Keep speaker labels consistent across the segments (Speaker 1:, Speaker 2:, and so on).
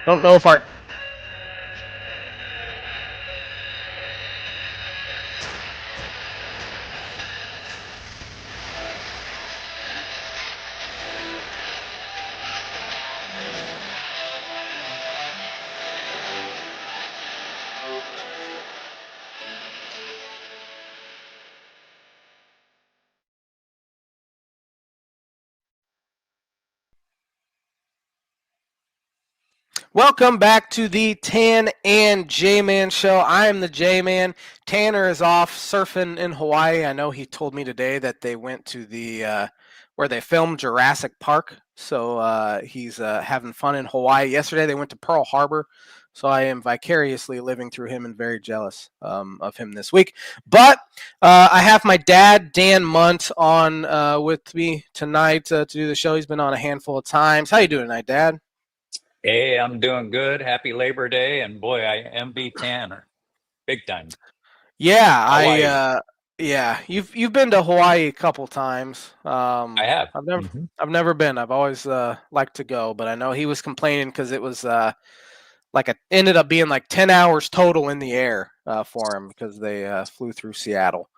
Speaker 1: Don't know if our Welcome back to the Tan and J-Man show. I am the J-Man. Tanner is off surfing in Hawaii. I know he told me today that they went to the where they filmed Jurassic Park. So he's having fun in Hawaii. Yesterday they went to Pearl Harbor. So I am vicariously living through him and very jealous of him this week. But I have my dad, Dan Mundt, on with me tonight to do the show. He's been on a handful of times. How you doing tonight, Dad?
Speaker 2: Hey, I'm doing good. Happy Labor Day. And boy, I envy Tanner big time.
Speaker 1: Yeah,
Speaker 2: Hawaii.
Speaker 1: yeah, you've been to Hawaii a couple times.
Speaker 2: I have.
Speaker 1: I've never
Speaker 2: Hmm.
Speaker 1: I've never been. I've always liked to go, but I know he was complaining because it was like it ended up being like 10 hours total in the air for him because they flew through Seattle.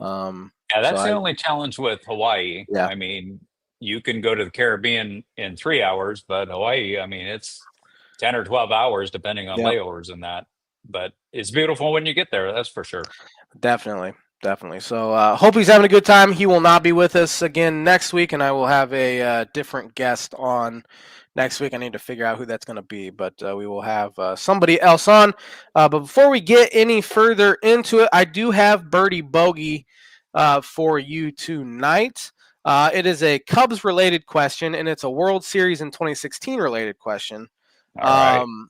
Speaker 1: Um,
Speaker 2: Yeah,
Speaker 1: so
Speaker 2: that's the
Speaker 1: I
Speaker 2: only challenge with Hawaii.
Speaker 1: yeah.
Speaker 2: I mean, you can go to the Caribbean in 3 hours, but Hawaii, I mean, it's 10 or 12 hours depending on
Speaker 1: Yep.
Speaker 2: layovers and that. But it's beautiful when you get there, that's for sure.
Speaker 1: Definitely, definitely. So hope he's having a good time. He will not be with us again next week, and I will have a different guest on next week. I need to figure out who that's going to be, but we will have somebody else on. But before we get any further into it, I do have Birdie Bogey for you tonight. It is a Cubs related question, and it's a World Series in 2016 related question.
Speaker 2: All right.
Speaker 1: Um,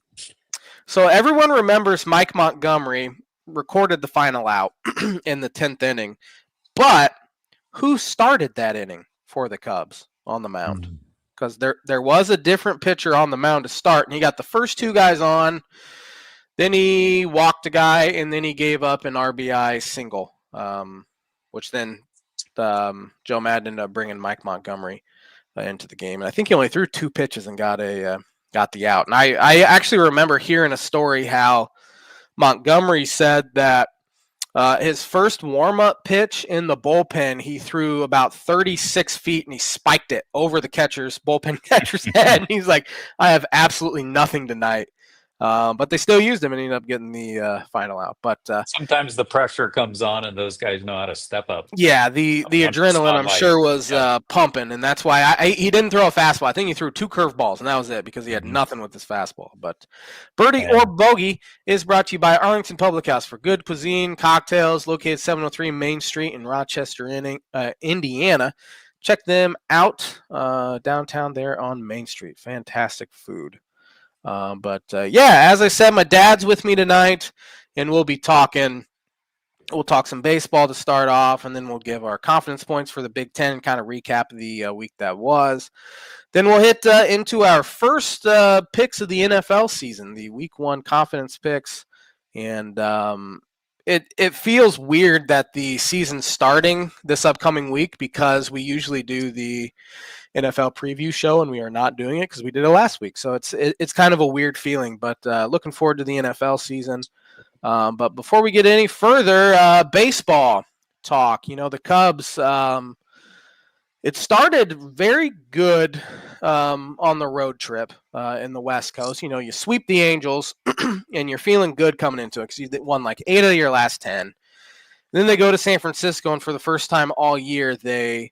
Speaker 1: so everyone remembers Mike Montgomery recorded the final out in the 10th inning, but who started that inning for the Cubs on the mound?
Speaker 2: Mhm.
Speaker 1: Because there was a different pitcher on the mound to start, and he got the first two guys on. Then he walked a guy, and then he gave up an RBI single, which then Joe Madden ended up bringing Mike Montgomery into the game. And I think he only threw two pitches and got the out. And I actually remember hearing a story how Montgomery said that his first warm up pitch in the bullpen, he threw about 36 feet and he spiked it over the bullpen catcher's head. And he's like, I have absolutely nothing tonight. But they still used him and ended up getting the final out. But
Speaker 2: Sometimes the pressure comes on and those guys know how to step up
Speaker 1: yeah, the
Speaker 2: when it's
Speaker 1: adrenaline
Speaker 2: not
Speaker 1: I'm
Speaker 2: light.
Speaker 1: sure was
Speaker 2: Yeah.
Speaker 1: pumping, and that's why he didn't throw a fastball. I think he threw two curveballs, and that was it because he had
Speaker 2: Mhm.
Speaker 1: nothing with his fastball. But Birdie or
Speaker 2: Yeah.
Speaker 1: Bogey is brought to you by Arlington Public House for good cuisine, cocktails, located 703 Main Street in Rochester, Indiana. Check them out downtown there on Main Street. Fantastic food. But yeah, as I said, my dad's with me tonight, and we'll talk some baseball to start off, and then we'll give our confidence points for the Big Ten and kind of recap the week that was. Then we'll hit into our first picks of the NFL season, the Week One confidence picks, and it feels weird that the season's starting this upcoming week because we usually do the NFL preview show and we are not doing it because we did it last week. So it's kind of a weird feeling, but looking forward to the NFL season. But before we get any further, baseball talk. You know, the Cubs, it started very good on the road trip in the West Coast. You know, you sweep the Angels and you're feeling good coming into it because you won like 8 of your last 10. Then they go to San Francisco, and for the first time all year, they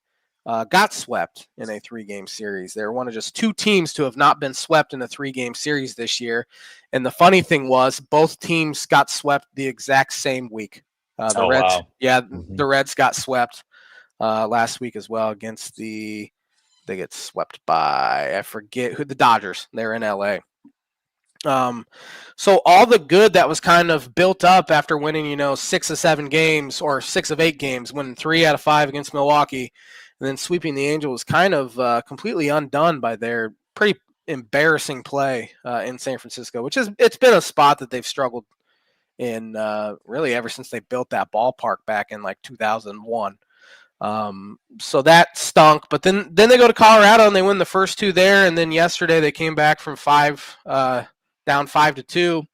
Speaker 1: got swept in a 3-game series. They're one of just two teams to have not been swept in a 3-game series this year. And the funny thing was, both teams got swept the exact same week. The
Speaker 2: Oh,
Speaker 1: Reds,
Speaker 2: wow.
Speaker 1: yeah,
Speaker 2: Hmm.
Speaker 1: the Reds got swept last week as well against they get swept by, I forget who, the Dodgers. They're in LA. Um, so all the good that was kind of built up after winning, 6 of 7 games or 6 of 8 games, winning 3 out of 5 against Milwaukee, and then sweeping the Angels, kind of completely undone by their pretty embarrassing play in San Francisco, which is it's been a spot that they've struggled in really ever since they built that ballpark back in like 2001. So that stunk. But then they go to Colorado and they win the first two there, and then yesterday they came back from down 5-2.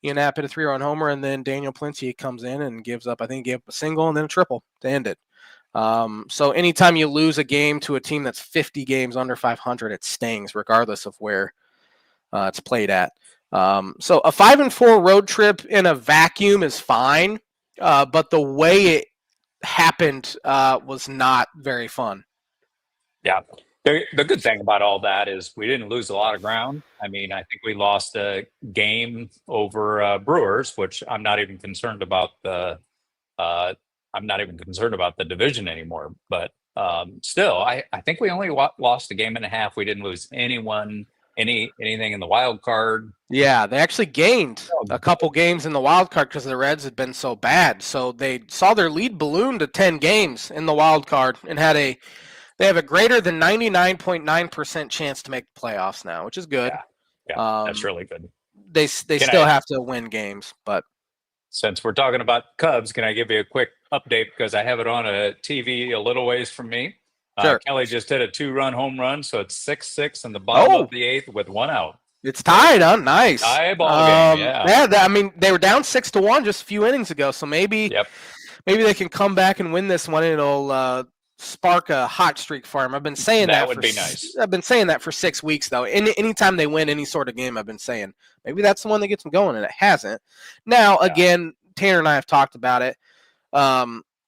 Speaker 1: Ian Happ hit a 3-run homer, and then Daniel Plinty comes in and gives up. I think he gave up a single and then a triple to end it. So anytime you lose a game to a team that's 50 games under 500, it stings, regardless of where it's played at. So a 5-4 road trip in a vacuum is fine, but the way it happened was not very fun.
Speaker 2: Yeah. The good thing about all that is we didn't lose a lot of ground. I mean, I think we lost a game over Brewers, which I'm not even concerned about the division anymore. But still, I think we only lost a game and a half. We didn't lose anything in the wild card.
Speaker 1: Yeah, they actually gained a couple games in the wild card because the Reds had been so bad. So they saw their lead balloon to 10 games in the wild card and they have a greater than 99.9% chance to make the playoffs now, which is good.
Speaker 2: Yeah, that's really good.
Speaker 1: They still have to win games, but
Speaker 2: since we're talking about Cubs, can I give you a quick update because I have it on a TV a little ways from me?
Speaker 1: Sure.
Speaker 2: Kelly just hit a 2-run home run, so it's 6-6 in the bottom of the 8th with 1 out.
Speaker 1: It's tied, huh? Nice.
Speaker 2: Tie ball game, yeah.
Speaker 1: I mean, they were down 6-1 just a few innings ago, so maybe they can come back and win this one, and it'll spark a hot streak for them. I've been saying that
Speaker 2: would be nice.
Speaker 1: I've been saying that for 6 weeks, though. Anytime they win any sort of game, I've been saying maybe that's the one that gets them going, and it hasn't. Now, again, Tanner and I have talked about it.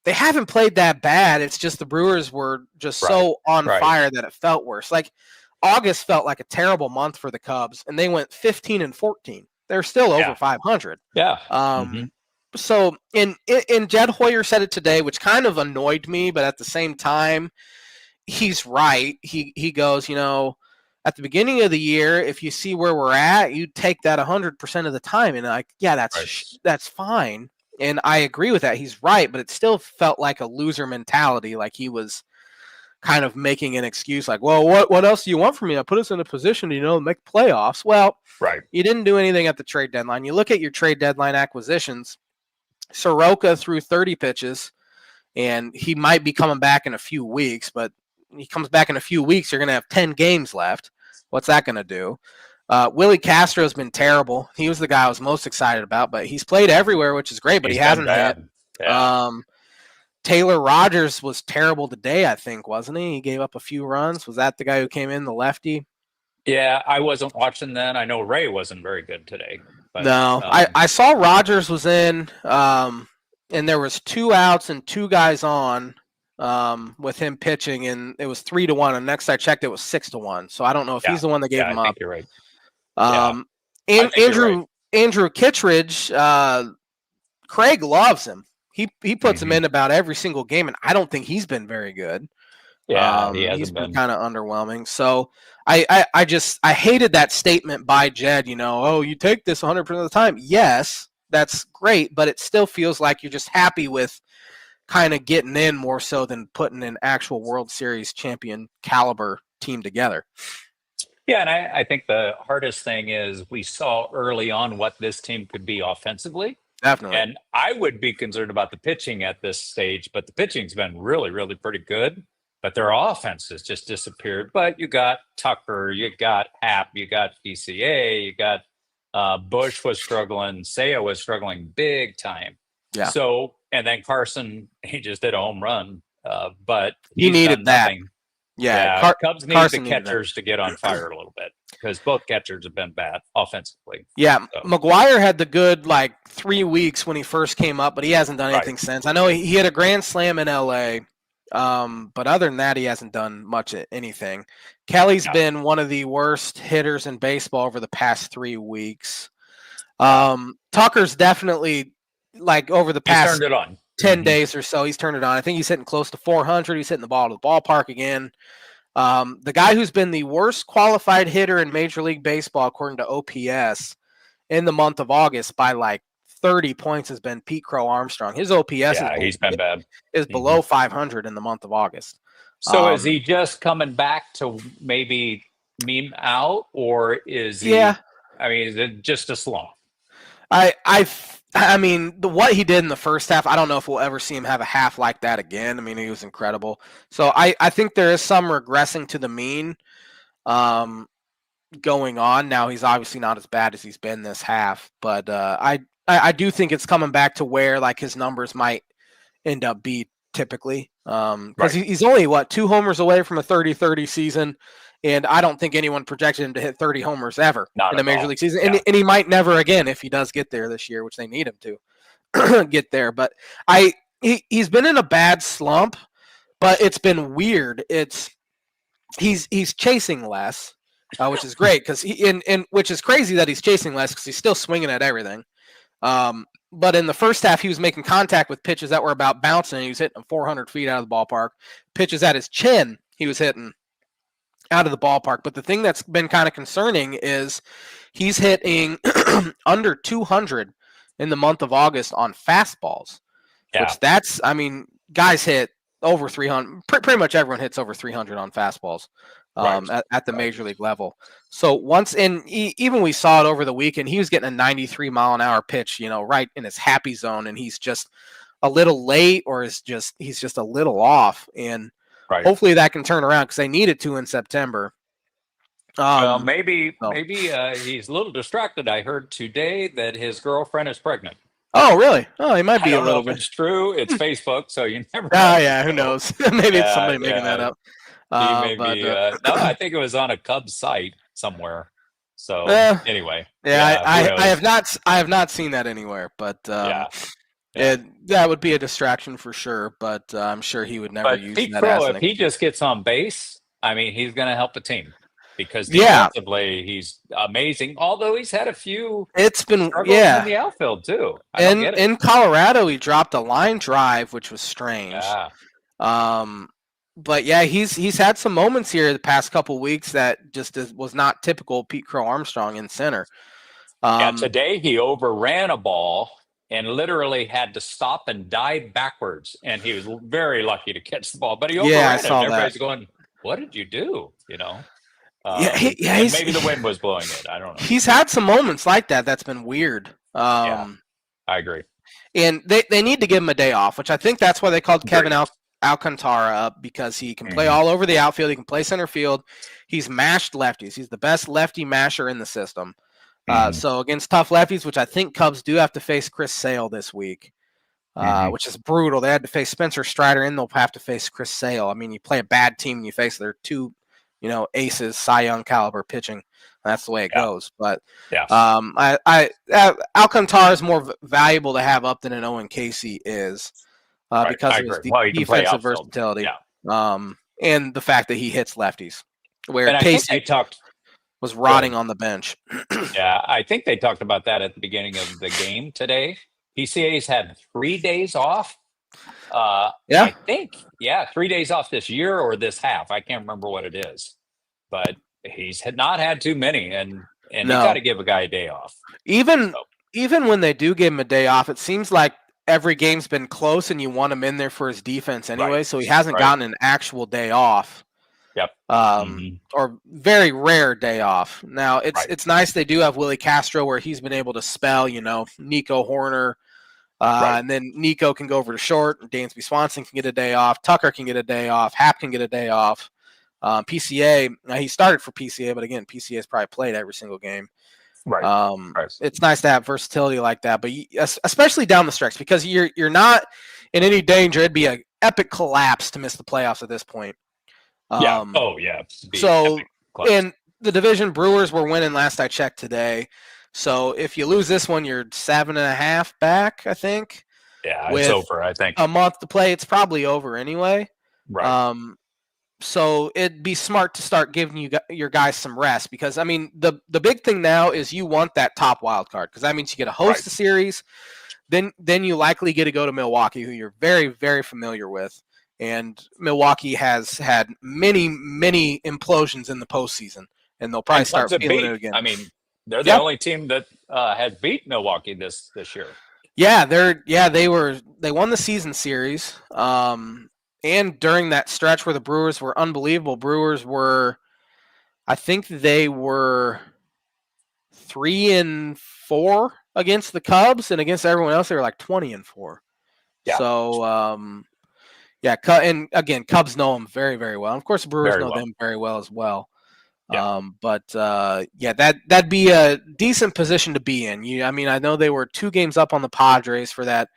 Speaker 1: They haven't played that bad. It's just the Brewers were just so on fire that it felt worse. Like August felt like a terrible month for the Cubs, and they went 15-14. They're still over 500.
Speaker 2: Yeah.
Speaker 1: So, and Jed Hoyer said it today, which kind of annoyed me, but at the same time, he's right. He goes, at the beginning of the year, if you see where we're at, you take that 100% of the time, and that's fine. And I agree with that. He's right, but it still felt like a loser mentality, like he was kind of making an excuse, like, well, what else do you want from me? I put us in a position to, make playoffs. Well, you didn't do anything at the trade deadline. You look at your trade deadline acquisitions. Soroka threw 30 pitches, and he might be coming back in a few weeks, but he comes back in a few weeks, you're going to have 10 games left. What's that going to do? Willie Castro's been terrible. He was the guy I was most excited about, but he's played everywhere, which is great, but he hasn't hit. Yeah. Taylor Rogers was terrible today, I think, wasn't he? He gave up a few runs. Was that the guy who came in, the lefty?
Speaker 2: Yeah, I wasn't watching then. I know Ray wasn't very good today. But,
Speaker 1: no, I saw Rogers was in, and there was 2 outs and 2 guys on with him pitching, and it was 3-1. And next I checked, it was 6-1. So I don't know if he's the one that gave him
Speaker 2: I
Speaker 1: up.
Speaker 2: think you're right.
Speaker 1: Andrew Kittredge, Craig loves him. He puts him in about every single game, and I don't think he's been very good.
Speaker 2: Yeah,
Speaker 1: he's been kind of underwhelming. So I hated that statement by Jed, you take this 100% of the time. Yes, that's great, but it still feels like you're just happy with kind of getting in more so than putting an actual World Series champion caliber team together.
Speaker 2: Yeah, and I think the hardest thing is we saw early on what this team could be offensively.
Speaker 1: Definitely.
Speaker 2: And I would be concerned about the pitching at this stage, but the pitching's been really, really pretty good. But their offense has just disappeared. But you got Tucker, you got Happ, you got PCA, you got Bush was struggling, Seiya was struggling big time.
Speaker 1: Yeah.
Speaker 2: So, and then Carson, he just did a home run, but
Speaker 1: he needed that.
Speaker 2: Yeah, Cubs need the catchers to get on fire a little bit because both catchers have been bad offensively.
Speaker 1: Yeah, so. McGuire had the good 3 weeks when he first came up, but he hasn't done anything since. I know he had a grand slam in LA, but other than that, he hasn't done much of anything. Kelly's been one of the worst hitters in baseball over the past 3 weeks. Tucker's definitely over the past
Speaker 2: turned it on.
Speaker 1: 10 days or so, he's turned it on. I think he's hitting close to 400. He's hitting the ball to the ballpark again. The guy who's been the worst qualified hitter in Major League Baseball, according to OPS, in the month of August by 30 points has been Pete Crow Armstrong. His OPS
Speaker 2: he's been bad.
Speaker 1: Is below 500 in the month of August.
Speaker 2: So is he just coming back to maybe meme out, or is he?
Speaker 1: Yeah.
Speaker 2: I mean, is it just a slump?
Speaker 1: I mean, what he did in the first half, I don't know if we'll ever see him have a half like that again. I mean, he was incredible. So I think there is some regressing to the mean. going on. Now he's obviously not as bad as he's been this half, but I do think it's coming back to where like his numbers might end up be typically. Because he's only 2 homers away from a 30-30 season, and I don't think anyone projected him to hit 30 homers ever in a major league season. Yeah. And he might never again if he does get there this year, which they need him to get there. But he's been in a bad slump, but it's been weird. He's chasing less, which is great because which is crazy that he's chasing less because he's still swinging at everything. But in the first half, he was making contact with pitches that were about bouncing, and he was hitting them 400 feet out of the ballpark. Pitches at his chin, he was hitting out of the ballpark. But the thing that's been kind of concerning is he's hitting under 200 in the month of August on fastballs. Yeah. Which guys hit over 300. Pretty much everyone hits over 300 on fastballs. At the major league level. So even we saw it over the weekend, he was getting a 93 mile an hour pitch, right in his happy zone, and he's just a little late or he's just a little off. And hopefully that can turn around because they need it to in September.
Speaker 2: Maybe he's a little distracted. I heard today that his girlfriend is pregnant.
Speaker 1: Oh, really? Oh, he might be
Speaker 2: a little
Speaker 1: bit.
Speaker 2: It's true. It's Facebook, so you never know.
Speaker 1: Oh, yeah, who knows? Maybe it's somebody making that up.
Speaker 2: No, I think it was on a Cubs site somewhere. So anyway,
Speaker 1: I have not seen that anywhere, but that would be a distraction for sure. But I'm sure he would never use
Speaker 2: Pete
Speaker 1: that.
Speaker 2: Crow, if he just gets on base, he's going to help the team because defensively he's amazing. Although he's had a few,
Speaker 1: it's been in
Speaker 2: the outfield too.
Speaker 1: In Colorado, he dropped a line drive, which was strange. But he's had some moments here the past couple weeks that just was not typical Pete Crow Armstrong in center.
Speaker 2: Today he overran a ball and literally had to stop and dive backwards, and he was very lucky to catch the ball. But he overran it. And everybody's going, "What did you do?" Maybe the wind was blowing it. I don't know.
Speaker 1: He's had some moments like that. That's been weird.
Speaker 2: I agree.
Speaker 1: And they need to give him a day off, which I think that's why they called Kevin Alcantara up because he can play all over the outfield. He can play center field. He's mashed lefties. He's the best lefty masher in the system. So against tough lefties, which I think Cubs do have to face Chris Sale this week, which is brutal. They had to face Spencer Strider, and they'll have to face Chris Sale. You play a bad team and you face their two, aces, Cy Young caliber pitching. That's the way it goes. But Alcantara is more valuable to have up than an Owen Casey is. Because of his defensive versatility, and the fact that he hits lefties, where Casey was rotting on the bench.
Speaker 2: I think they talked about that at the beginning of the game today. PCA's had 3 days off. I think 3 days off this year or this half. I can't remember what it is, but he's not had too many, and you got to give a guy a day off.
Speaker 1: Even when they do give him a day off, it seems like every game's been close and you want him in there for his defense anyway. So he hasn't gotten an actual day off. Or very rare day off. Now it's nice they do have Willie Castro where he's been able to spell, Nico Horner. And then Nico can go over to short. Dansby Swanson can get a day off. Tucker can get a day off. Happ can get a day off. PCA, he started for PCA, but again, PCA has probably played every single game. It's nice to have versatility like that, but especially down the stretch because you're not in any danger. It'd be an epic collapse to miss the playoffs at this point. So in the division, Brewers were winning last I checked today. So if you lose this one, you're 7.5 back, I think.
Speaker 2: Yeah, it's over. I think
Speaker 1: a month to play. It's probably over anyway. So it'd be smart to start giving your guys some rest because, the big thing now is you want that top wild card because that means you get to host the series. Then you likely get to go to Milwaukee, who you're very, very familiar with. And Milwaukee has had many, many implosions in the postseason, and they'll probably start feeling it again.
Speaker 2: They're the only team that has beat Milwaukee this year.
Speaker 1: They won the season series. And during that stretch where the Brewers were unbelievable, I think they were 3-4 against the Cubs, and against everyone else, they were like 20-4. Yeah. So, and again, Cubs know them very, very well. And of course, the Brewers know them very well as well.
Speaker 2: Yeah.
Speaker 1: That'd be a decent position to be in. I mean, I know they were 2 games up on the Padres for that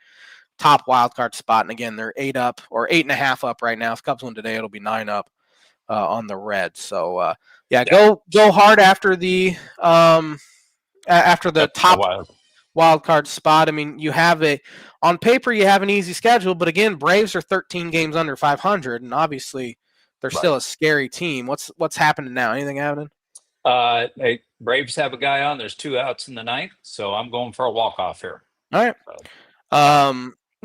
Speaker 1: top wild card spot, and again, they're 8 up or 8.5 up right now. If Cubs win today, it'll be 9 up on the Reds. So go hard after the
Speaker 2: Yep.
Speaker 1: top wild card spot. I mean, on paper you have an easy schedule, but again, Braves are 13 games under 500, and obviously they're still a scary team. What's happening now? Anything happening?
Speaker 2: Braves have a guy on. There's 2 outs in the ninth, so I'm going for a walk-off here.
Speaker 1: All right.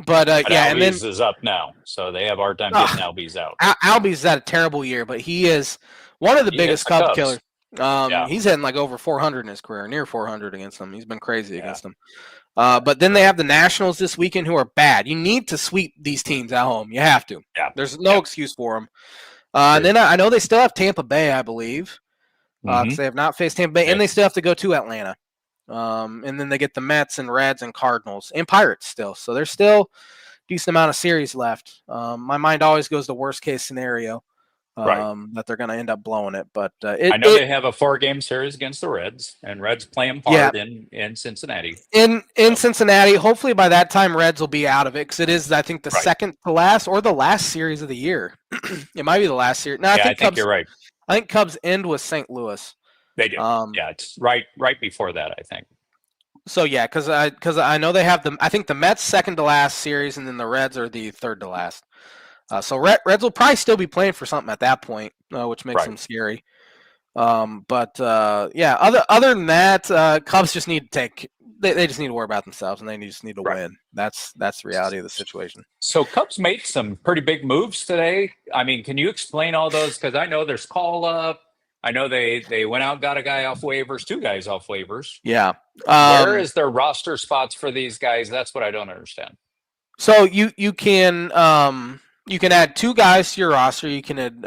Speaker 2: But
Speaker 1: and then
Speaker 2: Albies is up now, so they have a hard time getting Albies out.
Speaker 1: Albies had a terrible year, but he is one of the biggest Cubs killers. He's hitting like over 400 in his career, near 400 against them. He's been crazy against them. But then they have the Nationals this weekend, who are bad. You need to sweep these teams at home. You have to.
Speaker 2: Yeah.
Speaker 1: There's no excuse for them. And then I know they still have Tampa Bay, I believe, because they have not faced Tampa Bay, and they still have to go to Atlanta. And then they get the Mets and Reds and Cardinals and Pirates still. So there's still a decent amount of series left. My mind always goes to worst case scenario. That they're going to end up blowing it. But
Speaker 2: I know they have a 4-game series against the Reds, and Reds play them hard in Cincinnati.
Speaker 1: In Cincinnati, hopefully by that time Reds will be out of it, because it is, I think, the second to last or the last series of the year. It might be the last series. No, I think
Speaker 2: you're right.
Speaker 1: I think Cubs end with St. Louis.
Speaker 2: They do. It's right before that, I think.
Speaker 1: So because I know they have I think the Mets second to last series, and then the Reds are the third to last. So Reds will probably still be playing for something at that point, which makes them scary. Other than that, Cubs just need to take. They just need to worry about themselves, and they just need to win. That's the reality of the situation.
Speaker 2: So Cubs made some pretty big moves today. I mean, can you explain all those? Because I know there's call up. I know they went out and got a guy off waivers, 2 guys off waivers.
Speaker 1: Yeah.
Speaker 2: Where is their roster spots for these guys? That's what I don't understand.
Speaker 1: So you can add 2 guys to your roster. You can add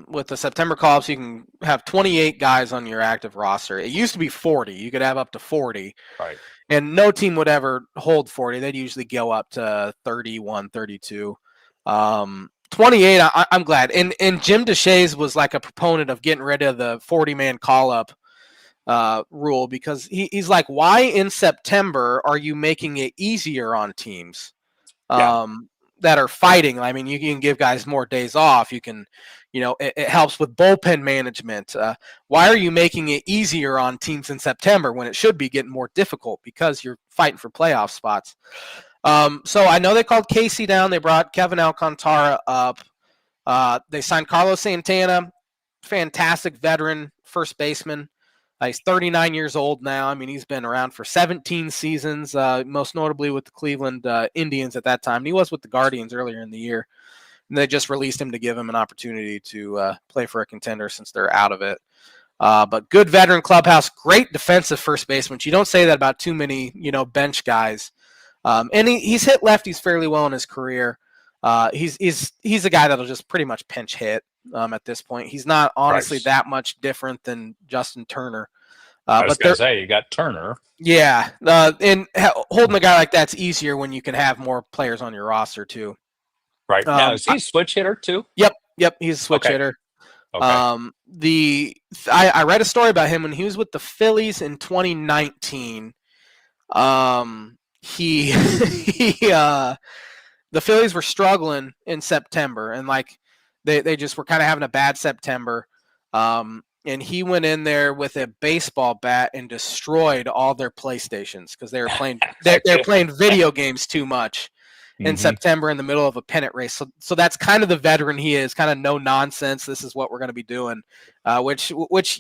Speaker 1: with the September call-ups, you can have 28 guys on your active roster. It used to be 40. You could have up to 40.
Speaker 2: Right.
Speaker 1: And no team would ever hold 40. They'd usually go up to 31, 32. 28, I'm glad. And Jim DeShays was like a proponent of getting rid of the 40-man call-up rule, because he's like, why in September are you making it easier on teams that are fighting? I mean, you can give guys more days off. You can, it helps with bullpen management. Why are you making it easier on teams in September when it should be getting more difficult, because you're fighting for playoff spots? So I know they called Casey down. They brought Kevin Alcantara up. They signed Carlos Santana, fantastic veteran first baseman. He's 39 years old now. I mean, he's been around for 17 seasons, most notably with the Cleveland Indians at that time. And he was with the Guardians earlier in the year. And they just released him to give him an opportunity to play for a contender since they're out of it. But good veteran clubhouse, great defensive first baseman. You don't say that about too many, bench guys. And he's hit lefties fairly well in his career. He's a guy that'll just pretty much pinch hit at this point. He's not honestly that much different than Justin Turner.
Speaker 2: I was going to say, you got Turner.
Speaker 1: Yeah, and holding a guy like that's easier when you can have more players on your roster too.
Speaker 2: Right. Now, is he a switch hitter too?
Speaker 1: Yep, he's a switch hitter. Okay. I read a story about him when he was with the Phillies in 2019. The Phillies were struggling in September, and they just were kind of having a bad September. And he went in there with a baseball bat and destroyed all their PlayStations, because they were playing they're playing video games too much in September in the middle of a pennant race. So that's kind of the veteran he is, kind of no nonsense. This is what we're going to be doing, which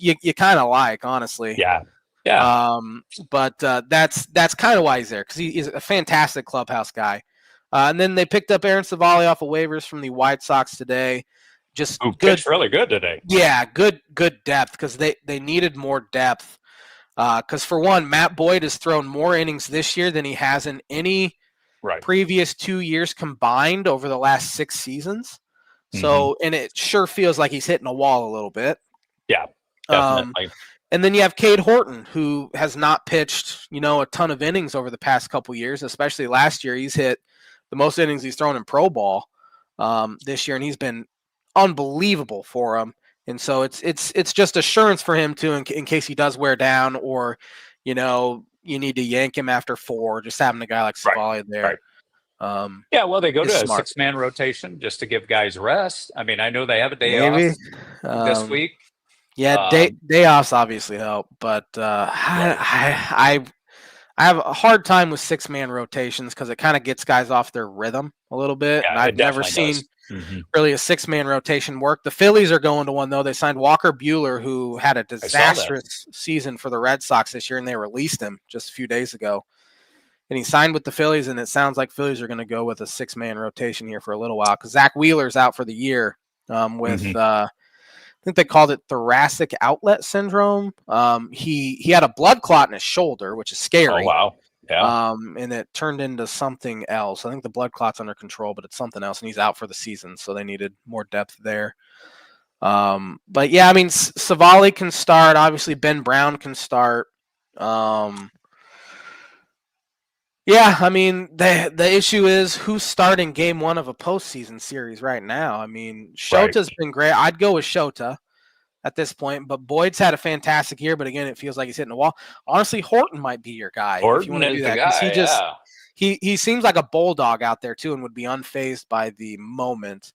Speaker 1: you kind of like, honestly.
Speaker 2: Yeah.
Speaker 1: But that's kind of why he's there, because he's a fantastic clubhouse guy. And then they picked up Aaron Savali off of waivers from the White Sox today. Just good,
Speaker 2: really good today.
Speaker 1: Yeah, good depth, because they needed more depth. Because for one, Matt Boyd has thrown more innings this year than he has in any previous 2 years combined over the last 6 seasons. So, and it sure feels like he's hitting a wall a little bit.
Speaker 2: Yeah, definitely.
Speaker 1: And then you have Cade Horton, who has not pitched, a ton of innings over the past couple years, especially last year. He's hit the most innings he's thrown in pro ball this year, and he's been unbelievable for him. And so it's just assurance for him too, in case he does wear down, or you need to yank him after 4. Just having a guy like Savali there.
Speaker 2: Yeah, well, they go to a
Speaker 1: smart.
Speaker 2: 6-man rotation just to give guys rest. I mean, I know they have a day
Speaker 1: Maybe
Speaker 2: this week.
Speaker 1: Yeah, day offs obviously help, but I have a hard time with 6-man rotations because it kind of gets guys off their rhythm a little bit.
Speaker 2: Yeah,
Speaker 1: and I've never seen really a 6-man rotation work. The Phillies are going to one, though. They signed Walker Buehler, who had a disastrous season for the Red Sox this year, and they released him just a few days ago. And he signed with the Phillies, and it sounds like Phillies are going to go with a 6-man rotation here for a little while because Zach Wheeler's out for the year with I think they called it thoracic outlet syndrome. He had a blood clot in his shoulder, which is scary.
Speaker 2: Oh, wow. Yeah.
Speaker 1: And it turned into something else. I think the blood clot's under control, but it's something else, and he's out for the season, so they needed more depth there. But yeah, I mean, Savali can start. Obviously, Ben Brown can start. Yeah, I mean, the issue is who's starting game 1 of a postseason series right now. I mean, Shota's been great. I'd go with Shota at this point, but Boyd's had a fantastic year. But again, it feels like he's hitting the wall. Honestly, Horton might be your guy if you want to do that. He seems like a bulldog out there too, and would be unfazed by the moment.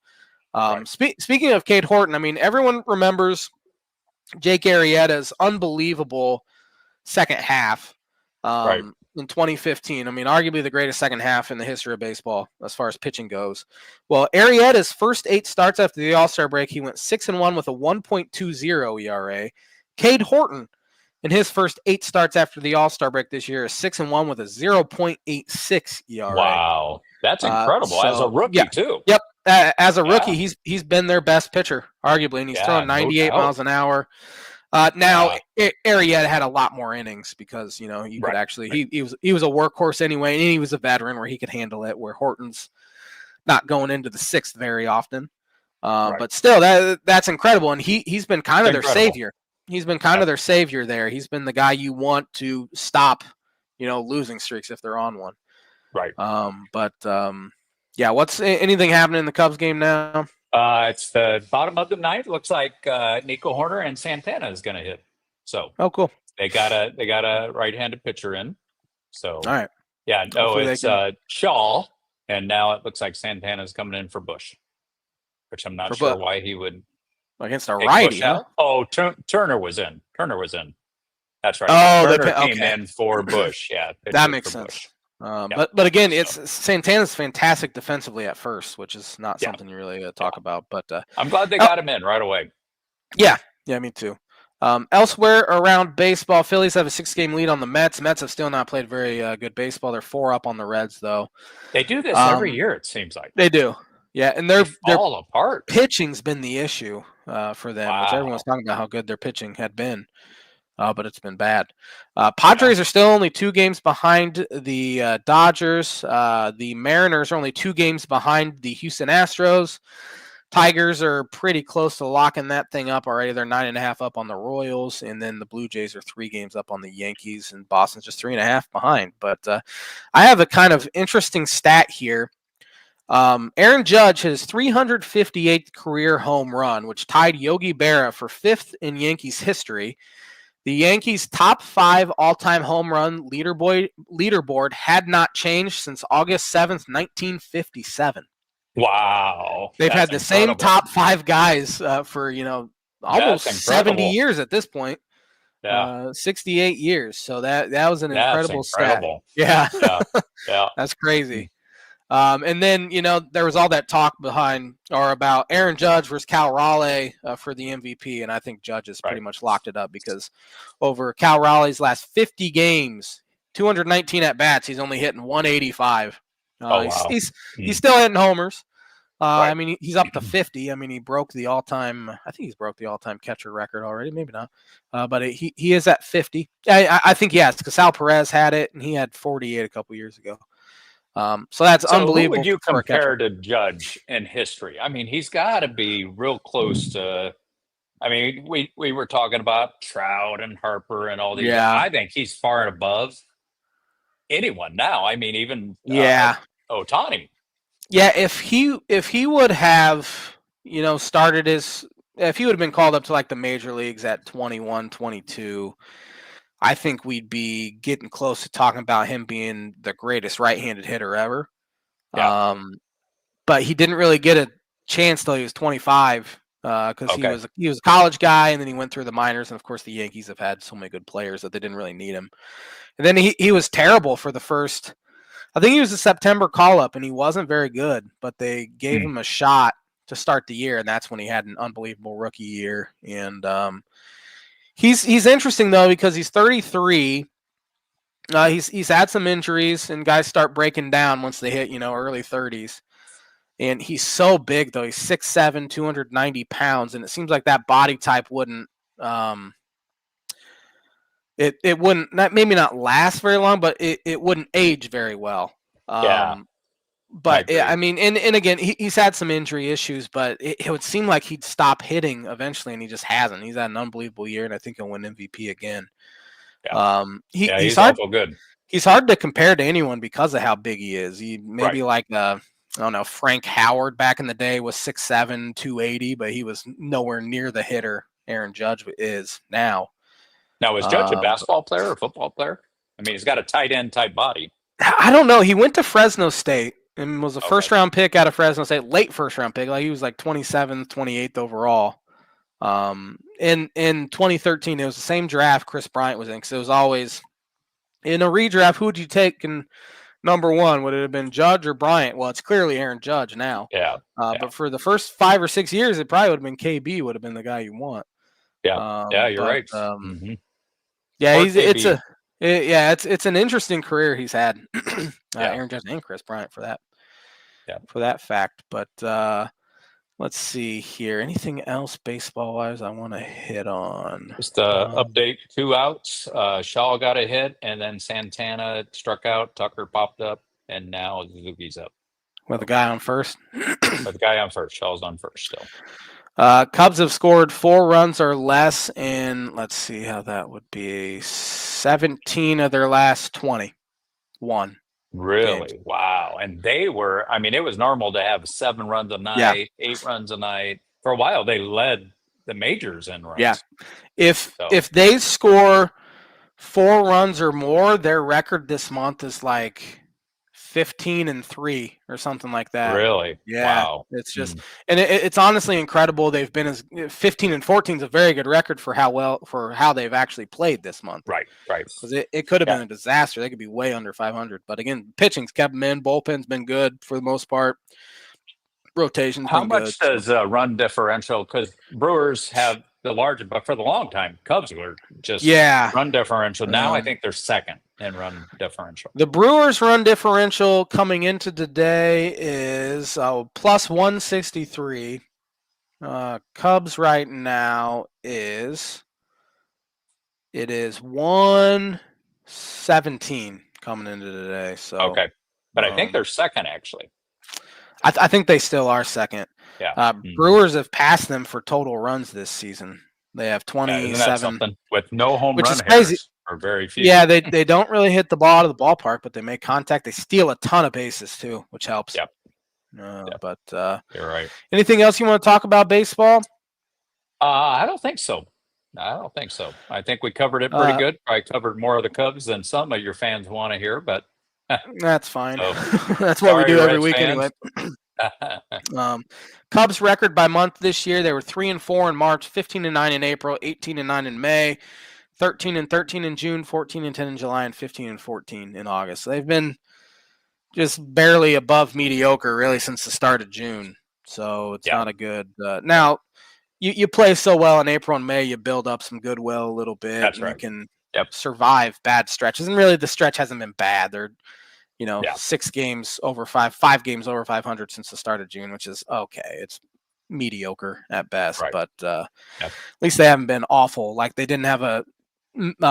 Speaker 1: Speaking of Cade Horton, I mean, everyone remembers Jake Arrieta's unbelievable second half. In 2015. I mean, arguably the greatest second half in the history of baseball as far as pitching goes. Well, Arrieta's first 8 starts after the All-Star break, he went 6-1 with a 1.20 ERA. Cade Horton, in his first 8 starts after the All-Star break this year, is 6-1 with a 0.86 ERA.
Speaker 2: Wow, that's incredible as a rookie too.
Speaker 1: Yep, as a rookie, he's been their best pitcher, arguably, and he's throwing 98 miles an hour. Now, Arrieta had a lot more innings because, you could actually he was a workhorse anyway, and he was a veteran where he could handle it, where Horton's not going into the 6th very often. But still, that's incredible, and he's been kind of their savior. He's been kind of their savior there. He's been the guy you want to stop, losing streaks if they're on one.
Speaker 2: Right.
Speaker 1: What's anything happening in the Cubs game now?
Speaker 2: It's the bottom of the 9th. Looks like Nico Horner and Santana is going to hit. So,
Speaker 1: cool.
Speaker 2: They got a right-handed pitcher in. So, all
Speaker 1: right.
Speaker 2: Yeah, no, it's Shaw, and now it looks like Santana's coming in for Bush, which I'm not sure why he would
Speaker 1: against a righty. Huh?
Speaker 2: Oh, Turner was in. That's right.
Speaker 1: Oh,
Speaker 2: Turner came in for Bush. Yeah,
Speaker 1: that makes sense. Bush. But again, it's Santana's fantastic defensively at first, which is not something you really talk about. But
Speaker 2: I'm glad they got him in right away.
Speaker 1: Yeah, me too. Elsewhere around baseball, Phillies have a 6-game lead on the Mets. Mets have still not played very good baseball. They're 4 up on the Reds, though.
Speaker 2: They do this every year, it seems like.
Speaker 1: They do. Yeah, and they're
Speaker 2: all apart.
Speaker 1: Pitching's been the issue for them, which everyone's talking about how good their pitching had been. But it's been bad. Padres are still only 2 games behind the Dodgers. The Mariners are only 2 games behind the Houston Astros. Tigers are pretty close to locking that thing up already. They're 9.5 up on the Royals, and then the Blue Jays are 3 games up on the Yankees, and Boston's just 3.5 behind. But I have a kind of interesting stat here. Aaron Judge his 358th career home run, which tied Yogi Berra for 5th in Yankees history. The Yankees' top 5 all-time home run leaderboard had not changed since August 7th, 1957.
Speaker 2: Wow.
Speaker 1: They've had the same top 5 guys for, almost 70 years at this point.
Speaker 2: Yeah.
Speaker 1: 68 years. So that was an incredible stat.
Speaker 2: Yeah.
Speaker 1: That's crazy. And then, there was all that talk about Aaron Judge versus Cal Raleigh for the MVP. And I think Judge has pretty much locked it up because over Cal Raleigh's last 50 games, 219 at-bats, he's only hitting 185. He's still hitting homers. I mean, he's up to 50. I mean, he broke the all-time – I think he's broke the all-time catcher record already. Maybe not. But he is at 50. I think, yes, because Sal Perez had it, and he had 48 a couple years ago. So that's unbelievable.
Speaker 2: Who would you compare to Judge in history? I mean, he's got to be real close to. I mean, we were talking about Trout and Harper and all these.
Speaker 1: Yeah.
Speaker 2: I think he's far above anyone now. I mean, even Ohtani.
Speaker 1: Yeah, if he would have started his if he would have been called up to like the major leagues at 21, 22, I think we'd be getting close to talking about him being the greatest right-handed hitter ever.
Speaker 2: Yeah.
Speaker 1: But he didn't really get a chance till he was 25 because
Speaker 2: Okay.
Speaker 1: he was a college guy, and then he went through the minors, and of course the Yankees have had so many good players that they didn't really need him. And then he was terrible for the first. I think he was a September call-up, and he wasn't very good, but they gave him a shot to start the year, and that's when he had an unbelievable rookie year. And he's interesting though because he's 33. He's had some injuries, and guys start breaking down once they hit early 30s. And he's so big though. He's 6'7", 290 pounds, and it seems like that body type wouldn't it wouldn't maybe not last very long, but it wouldn't age very well. But I mean, and again, he's had some injury issues, but it would seem like he'd stop hitting eventually, and he just hasn't. He's had an unbelievable year, and I think he'll win MVP again.
Speaker 2: Yeah.
Speaker 1: He's
Speaker 2: awful good.
Speaker 1: He's hard to compare to anyone because of how big he is. He maybe like I don't know, Frank Howard back in the day was 6'7", 280, but he was nowhere near the hitter Aaron Judge is now.
Speaker 2: Now, is Judge a basketball player or football player? I mean, he's got a tight end type body.
Speaker 1: I don't know. He went to Fresno State and was a first round pick out of Fresno State, late first round pick. Like he was like 27th, 28th overall. In 2013, it was the same draft Chris Bryant was in, because it was always in a redraft. Who would you take in number one? Would it have been Judge or Bryant? Well, it's clearly Aaron Judge now. But for the first 5 or 6 years, it probably would have been KB. Would have been the guy you want.
Speaker 2: You're right.
Speaker 1: Yeah, it's an interesting career he's had. Aaron Judge and Chris Bryant for that. For that fact. But let's see here. Anything else baseball wise I want to hit on?
Speaker 2: Just update: 2 outs. Shaw got a hit, and then Santana struck out. Tucker popped up, and now Suzuki's up.
Speaker 1: With the guy on first.
Speaker 2: With the guy on first. Shaw's on first still.
Speaker 1: Cubs have scored 4 runs or less in, let's see how that would be, 17 of their last 21.
Speaker 2: Really?
Speaker 1: Games.
Speaker 2: Wow. And they were, I mean, it was normal to have 7 runs a night, 8 runs a night. For a while, they led the majors in runs.
Speaker 1: Yeah. If they score 4 runs or more, their record this month is like 15-3 or something like that.
Speaker 2: Really?
Speaker 1: Yeah.
Speaker 2: Wow.
Speaker 1: It's just, and it's honestly incredible. They've been 15-14 is a very good record for how they've actually played this month.
Speaker 2: Right.
Speaker 1: Because it could have been a disaster. They could be way under 500. But again, pitching's kept them in. Bullpen's been good for the most part. Rotation's
Speaker 2: How
Speaker 1: been
Speaker 2: much
Speaker 1: good.
Speaker 2: does run differential? Because Brewers have the larger, but for the long time, Cubs were just run differential. Now I think they're second in run differential.
Speaker 1: The Brewers' run differential coming into today is plus 163. Cubs right now is 117 coming into today. So
Speaker 2: okay, but I think they're second actually.
Speaker 1: I think they still are second.
Speaker 2: Yeah.
Speaker 1: Brewers have passed them for total runs this season. They have 27
Speaker 2: with no home
Speaker 1: which
Speaker 2: run
Speaker 1: is crazy.
Speaker 2: Or very few.
Speaker 1: Yeah, they don't really hit the ball out of the ballpark, but they make contact. They steal a ton of bases too, which helps.
Speaker 2: Yep.
Speaker 1: But
Speaker 2: you're right.
Speaker 1: Anything else you want to talk about baseball?
Speaker 2: I don't think so. I think we covered it pretty good. I covered more of the Cubs than some of your fans want to hear, but
Speaker 1: that's fine. That's what we do every week anyway. Cubs record by month this year: they were 3-4 in March, 15-9 in April, 18-9 in May, 13-13 in June, 14-10 in July, and 15-14 in August. So they've been just barely above mediocre really since the start of June. So it's not a good. Now you play so well in April and May, you build up some goodwill a little bit.
Speaker 2: That's right.
Speaker 1: You can survive bad stretches, and really the stretch hasn't been bad. They're 6 games over 5 games over 500 since the start of June, which is okay. It's mediocre at best, but at least they haven't been awful. Like they didn't have a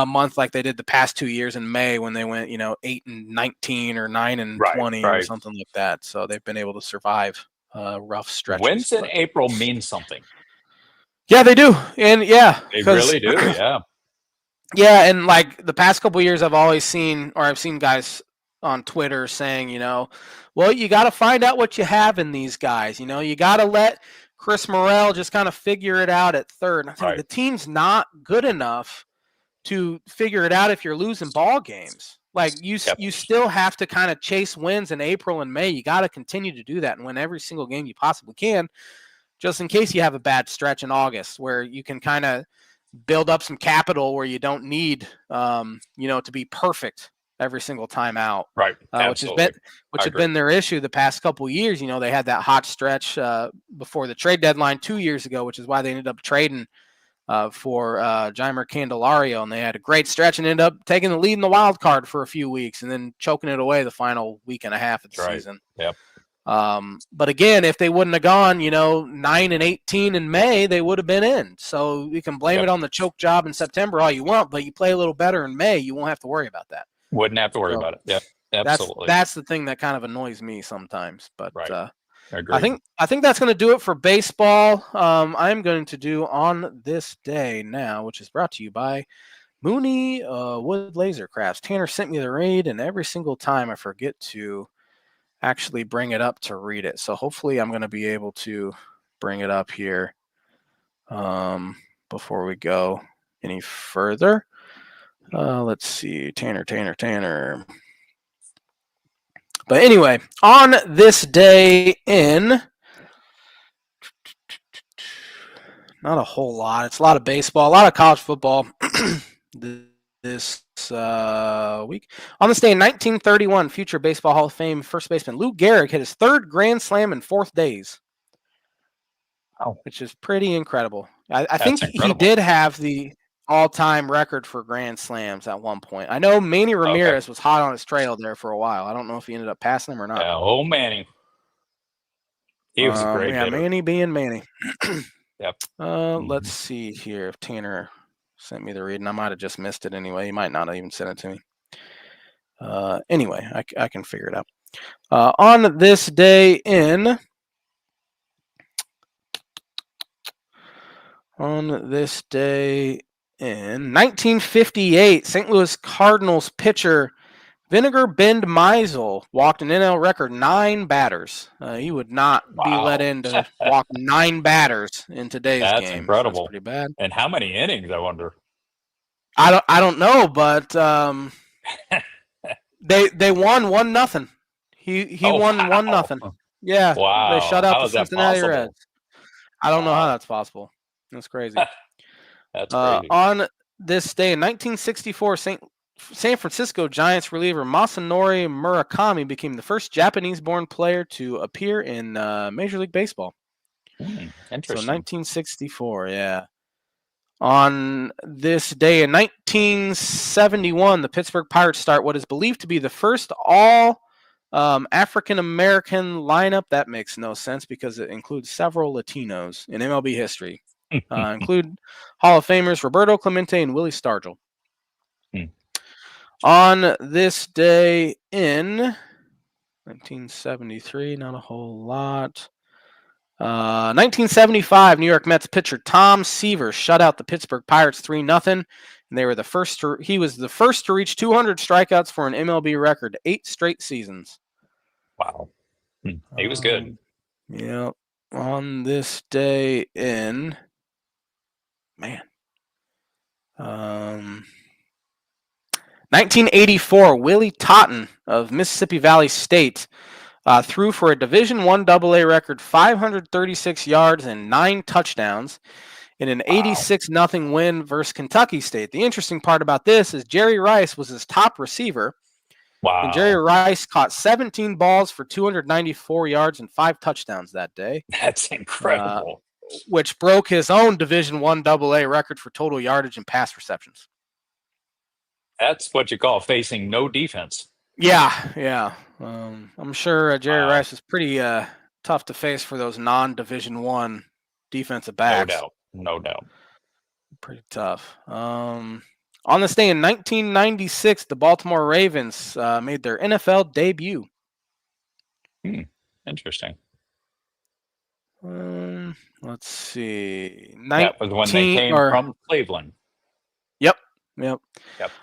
Speaker 1: month like they did the past 2 years in May when they went 8-19 or 9-20 or something like that. So they've been able to survive rough stretches.
Speaker 2: Wins in April mean something.
Speaker 1: Yeah, they do, and
Speaker 2: they really do.
Speaker 1: Yeah, and like the past couple of years, I've seen guys on Twitter saying, well, you got to find out what you have in these guys. You got to let Chris Morrell just kind of figure it out at third. And I think
Speaker 2: Right.
Speaker 1: the team's not good enough to figure it out if you're losing ball games. Like you still have to kind of chase wins in April and May. You got to continue to do that and win every single game you possibly can, just in case you have a bad stretch in August where you can kind of build up some capital where you don't need, to be perfect every single time out.
Speaker 2: Right.
Speaker 1: Which has been their issue the past couple of years. They had that hot stretch before the trade deadline 2 years ago, which is why they ended up trading for Jeimer Candelario, and they had a great stretch and ended up taking the lead in the wild card for a few weeks and then choking it away the final week and a half of the season.
Speaker 2: Yep.
Speaker 1: But again, if they wouldn't have gone, 9-18 in May, they would have been in. So you can blame it on the choke job in September all you want, but you play a little better in May, you won't have to worry about that.
Speaker 2: Wouldn't have to worry about it. Yep. Absolutely.
Speaker 1: That's the thing that kind of annoys me sometimes. But
Speaker 2: I
Speaker 1: think that's going to do it for baseball. I'm going to do On This Day now, which is brought to you by Mooney Wood Laser Crafts. Tanner sent me the raid, and every single time I forget to actually bring it up to read it. So hopefully I'm going to be able to bring it up here before we go any further. Let's see. Tanner. But anyway, on this day in, not a whole lot. It's a lot of baseball, a lot of college football this week. On this day in 1931, future Baseball Hall of Fame first baseman Lou Gehrig hit his third grand slam in 4 days.
Speaker 2: Wow.
Speaker 1: Which is pretty incredible. I think he did have the all-time record for grand slams at one point. I know Manny Ramirez was hot on his trail there for a while. I don't know if he ended up passing him or not.
Speaker 2: Yeah, Manny. He was a great hitter.
Speaker 1: Manny being Manny.
Speaker 2: Yep.
Speaker 1: Let's see here if Tanner sent me the read, and I might have just missed it anyway. He might not have even sent it to me. Anyway, I can figure it out. On this day in 1958, St. Louis Cardinals pitcher Vinegar Bend Meisel walked an NL record 9 batters. He would not be let in to walk 9 batters in today's game.
Speaker 2: That's incredible.
Speaker 1: That's pretty bad.
Speaker 2: And how many innings, I wonder?
Speaker 1: I don't know, but they won 1-0. He won 1-0. Yeah.
Speaker 2: Wow.
Speaker 1: They shut out the Cincinnati Reds. I don't know how that's possible. That's crazy.
Speaker 2: That's crazy.
Speaker 1: On this day in 1964, San Francisco Giants reliever Masanori Murakami became the first Japanese-born player to appear in Major League Baseball.
Speaker 2: Interesting.
Speaker 1: So 1964, yeah. On this day in 1971, the Pittsburgh Pirates start what is believed to be the first all African-American lineup. That makes no sense because it includes several Latinos in MLB history. Include Hall of Famers Roberto Clemente and Willie Stargell. On this day in 1973, not a whole lot. 1975, New York Mets pitcher Tom Seaver shut out the Pittsburgh Pirates 3-0, and they were he was the first to reach 200 strikeouts for an MLB record, 8 straight seasons.
Speaker 2: Wow. He was good.
Speaker 1: Yeah. On this day in 1984, Willie Totten of Mississippi Valley State threw for a Division I AA record 536 yards and 9 touchdowns in an 86-0 win versus Kentucky State. The interesting part about this is Jerry Rice was his top receiver.
Speaker 2: Wow.
Speaker 1: And Jerry Rice caught 17 balls for 294 yards and 5 touchdowns that day.
Speaker 2: That's incredible.
Speaker 1: Which broke his own Division I AA record for total yardage and pass receptions.
Speaker 2: That's what you call facing no defense.
Speaker 1: Yeah. I'm sure Jerry Rice is pretty tough to face for those non-Division I defensive backs.
Speaker 2: No doubt.
Speaker 1: Pretty tough. On this day in 1996, the Baltimore Ravens made their NFL debut.
Speaker 2: Interesting.
Speaker 1: Let's see.
Speaker 2: That was when they came from Cleveland.
Speaker 1: Yep.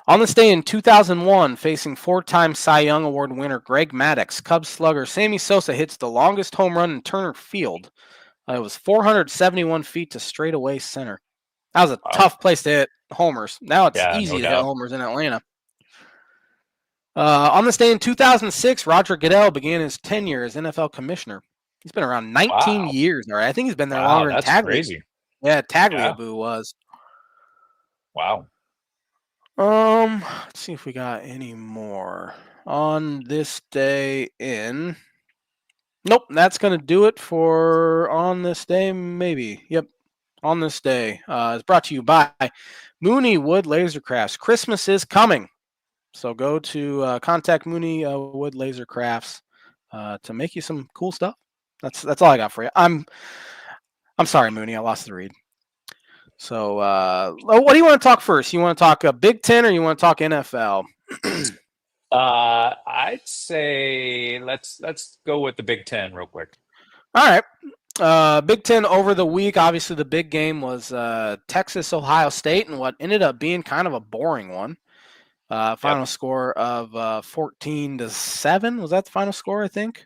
Speaker 1: On this day in 2001, facing 4-time Cy Young Award winner Greg Maddux, Cubs slugger Sammy Sosa hits the longest home run in Turner Field It was 471 feet to straightaway center. That was a
Speaker 2: Wow.
Speaker 1: tough place to hit homers. Now it's
Speaker 2: Yeah,
Speaker 1: easy
Speaker 2: no
Speaker 1: to hit
Speaker 2: doubt.
Speaker 1: homers in Atlanta. On this day in 2006, Roger Goodell began his tenure as NFL commissioner. He's been around 19
Speaker 2: Wow.
Speaker 1: years. All right, I think he's been there
Speaker 2: Wow,
Speaker 1: longer than
Speaker 2: that's crazy. Yeah.
Speaker 1: Tagliabue was.
Speaker 2: Wow.
Speaker 1: Let's see if we got any more on this day in. Nope, that's gonna do it for on this day. Maybe. Yep, on this day. It's brought to you by Mooney Wood Laser Crafts. Christmas is coming. So go to contact Mooney Wood Laser Crafts to make you some cool stuff. That's all I got for you. I'm sorry, Mooney. I lost the read. So what do you want to talk first? You want to talk Big Ten or you want to talk NFL?
Speaker 2: I'd say let's go with the Big Ten real quick.
Speaker 1: All right. Big Ten over the week. Obviously, the big game was Texas Ohio State, and what ended up being kind of a boring one. Final score of 14-7. Was that the final score? I think,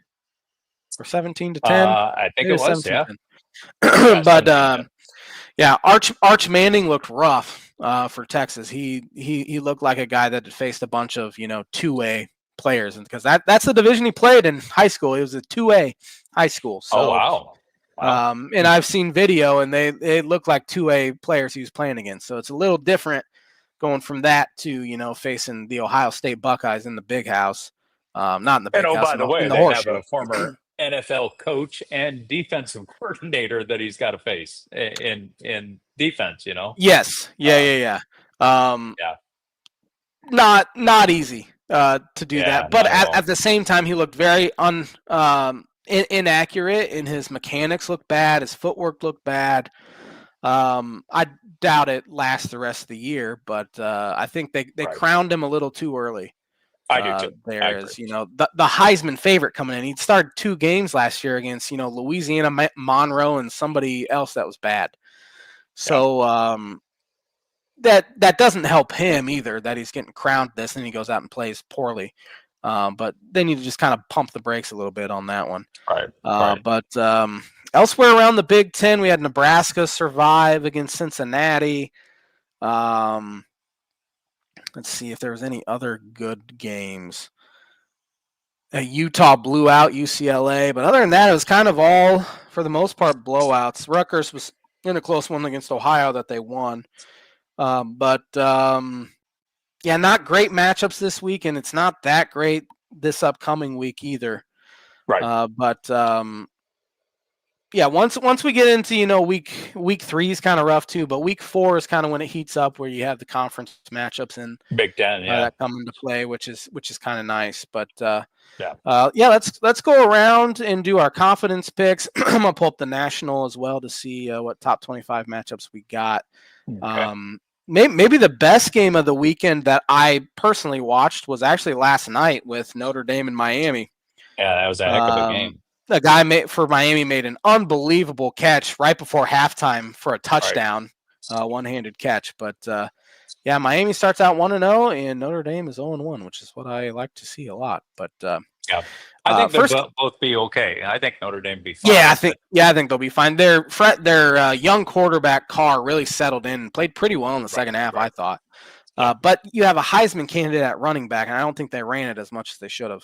Speaker 1: or 17-10.
Speaker 2: I think it was. Yeah.
Speaker 1: But yeah, Arch Manning looked rough for Texas. He looked like a guy that had faced a bunch of 2A players, and because that's the division he played in high school. It was a 2A high school. So,
Speaker 2: wow.
Speaker 1: And I've seen video, and they look like 2A players he was playing against. So it's a little different going from that to facing the Ohio State Buckeyes in the big house, not in the big house.
Speaker 2: By the way,
Speaker 1: in the
Speaker 2: they
Speaker 1: horseshoe.
Speaker 2: have a former NFL coach and defensive coordinator that he's got to face in defense.
Speaker 1: Yes. Yeah. Not easy to do that, but at the same time, he looked very inaccurate, and his mechanics looked bad. His footwork looked bad. I doubt it lasts the rest of the year, but I think they crowned him a little too early.
Speaker 2: I do too.
Speaker 1: There is, the Heisman favorite coming in. He started 2 games last year against, Louisiana, Monroe, and somebody else that was bad. So that doesn't help him either, that he's getting crowned this and he goes out and plays poorly. But they need to just kind of pump the brakes a little bit on that one.
Speaker 2: Right.
Speaker 1: But elsewhere around the Big Ten, we had Nebraska survive against Cincinnati. Let's see if there was any other good games. Utah blew out UCLA, but other than that, it was kind of all, for the most part, blowouts. Rutgers was in a close one against Ohio that they won. But not great matchups this week, and it's not that great this upcoming week either.
Speaker 2: Right.
Speaker 1: Once we get into week 3 is kind of rough too, but week 4 is kind of when it heats up, where you have the conference matchups and
Speaker 2: Big Ten
Speaker 1: that come into play, which is kind of nice. But let's go around and do our confidence picks. I'm gonna pull up the national as well to see what top 25 matchups we got.
Speaker 2: Okay.
Speaker 1: Maybe the best game of the weekend that I personally watched was actually last night with Notre Dame and Miami.
Speaker 2: Yeah, that was a heck of a game.
Speaker 1: The guy for Miami made an unbelievable catch right before halftime for a touchdown, one-handed catch. But Miami starts out 1-0, and Notre Dame is 0-1, which is what I like to see a lot. But
Speaker 2: I think they'll both be okay. I think Notre Dame will be fine.
Speaker 1: I think they'll be fine. Their young quarterback Carr really settled in and played pretty well in the second half, I thought. But you have a Heisman candidate at running back, and I don't think they ran it as much as they should have.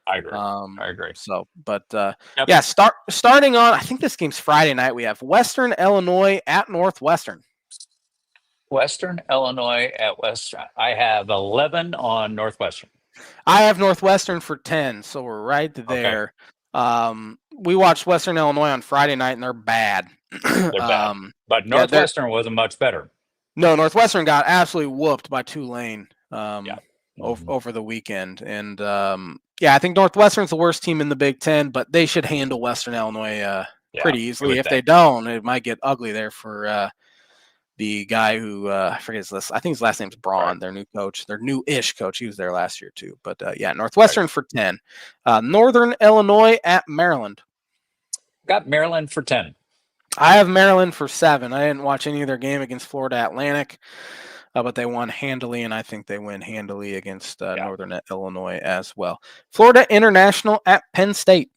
Speaker 2: I agree.
Speaker 1: So, but starting on, I think this game's Friday night. We have Western Illinois at Northwestern.
Speaker 2: Western Illinois at Western. I have 11 on Northwestern.
Speaker 1: I have Northwestern for 10, so we're right there. Okay. We watched Western Illinois on Friday night, and they're bad.
Speaker 2: They're bad. But Northwestern wasn't much better.
Speaker 1: No, Northwestern got absolutely whooped by Tulane over the weekend. And I think Northwestern's the worst team in the Big Ten, but they should handle Western Illinois pretty easily. If they don't, it might get ugly there for the guy who I forget his last. I think his last name's Braun. Their new coach, their new-ish coach. He was there last year too. But Northwestern for 10. Northern Illinois at Maryland.
Speaker 2: Got Maryland for 10.
Speaker 1: I have Maryland for 7. I didn't watch any of their game against Florida Atlantic, but they won handily, and I think they win handily against Northern Illinois as well. Florida International at Penn State.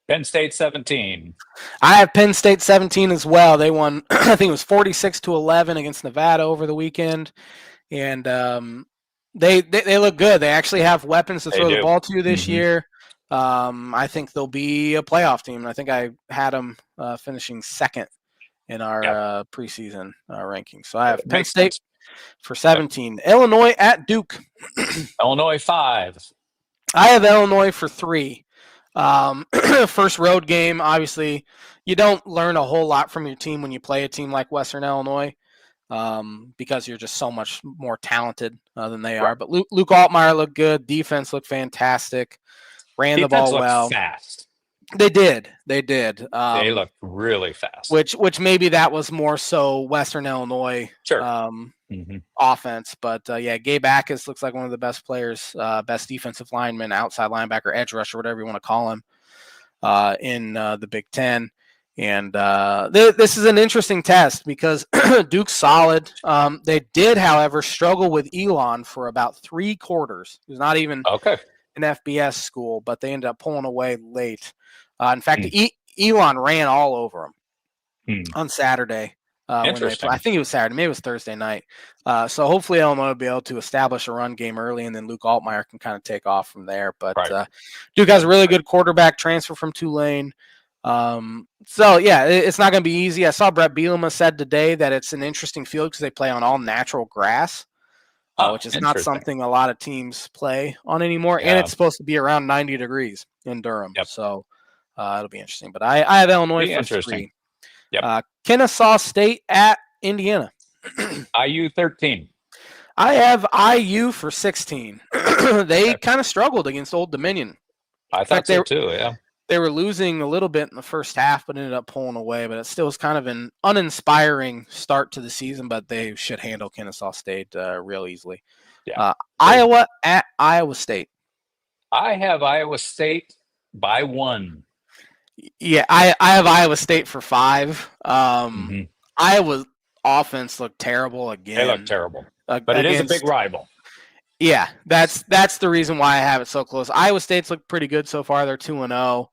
Speaker 2: Penn State 17.
Speaker 1: I have Penn State 17 as well. They won, I think it was 46-11 against Nevada over the weekend, and they look good. They actually have weapons to
Speaker 2: They
Speaker 1: throw the
Speaker 2: do.
Speaker 1: ball to this
Speaker 2: Mhm.
Speaker 1: year. I think they'll be a playoff team. I think I had them finishing second in our preseason rankings. So I have
Speaker 2: It
Speaker 1: Penn
Speaker 2: makes
Speaker 1: State
Speaker 2: sense.
Speaker 1: for 17. Illinois at Duke.
Speaker 2: Illinois 5.
Speaker 1: I have Illinois for 3. First road game, obviously, you don't learn a whole lot from your team when you play a team like Western Illinois because you're just so much more talented than they
Speaker 2: Right.
Speaker 1: are. But Luke Altmaier looked good. Defense looked fantastic. Ran the
Speaker 2: Defense
Speaker 1: ball
Speaker 2: looked
Speaker 1: well.
Speaker 2: fast.
Speaker 1: They did. They
Speaker 2: They looked really fast.
Speaker 1: Which maybe that was more so Western Illinois
Speaker 2: Sure. Mhm.
Speaker 1: offense. But Gabe Akis looks like one of the best players, best defensive lineman, outside linebacker, edge rusher, whatever you want to call him, in the Big Ten. And this is an interesting test because Duke's solid. They did, however, struggle with Elon for about 3 quarters. It was not even
Speaker 2: Okay.
Speaker 1: an FBS school, but they ended up pulling away late. In fact,
Speaker 2: Hmm.
Speaker 1: Elon ran all over them
Speaker 2: Hmm.
Speaker 1: on Saturday when they
Speaker 2: Interesting.
Speaker 1: played. I think it was Saturday. Maybe it was Thursday night. So hopefully Illinois will be able to establish a run game early, and then Luke Altmaier can kind of take off from there. But
Speaker 2: Right.
Speaker 1: Duke has a really good quarterback transfer from Tulane. It's not going to be easy. I saw Brett Bielema said today that it's an interesting field because they play on all natural grass. Which is not something a lot of teams play on anymore.
Speaker 2: Yeah.
Speaker 1: And it's supposed to be around 90 degrees in Durham.
Speaker 2: Yep.
Speaker 1: So it'll be interesting. But I have Illinois for 3.
Speaker 2: Yep.
Speaker 1: Kennesaw State at Indiana.
Speaker 2: IU 13.
Speaker 1: I have IU for 16. They kind of struggled against Old Dominion.
Speaker 2: I thought so too, yeah.
Speaker 1: They were losing a little bit in the first half, but ended up pulling away. But it still was kind of an uninspiring start to the season, but they should handle Kennesaw State real easily.
Speaker 2: Yeah.
Speaker 1: Iowa at Iowa State.
Speaker 2: I have Iowa State by 1.
Speaker 1: Yeah, I have Iowa State for 5. Iowa's offense looked terrible again.
Speaker 2: They look terrible. But it is a big rival.
Speaker 1: Yeah, that's the reason why I have it so close. Iowa State's looked pretty good so far. They're 2-0.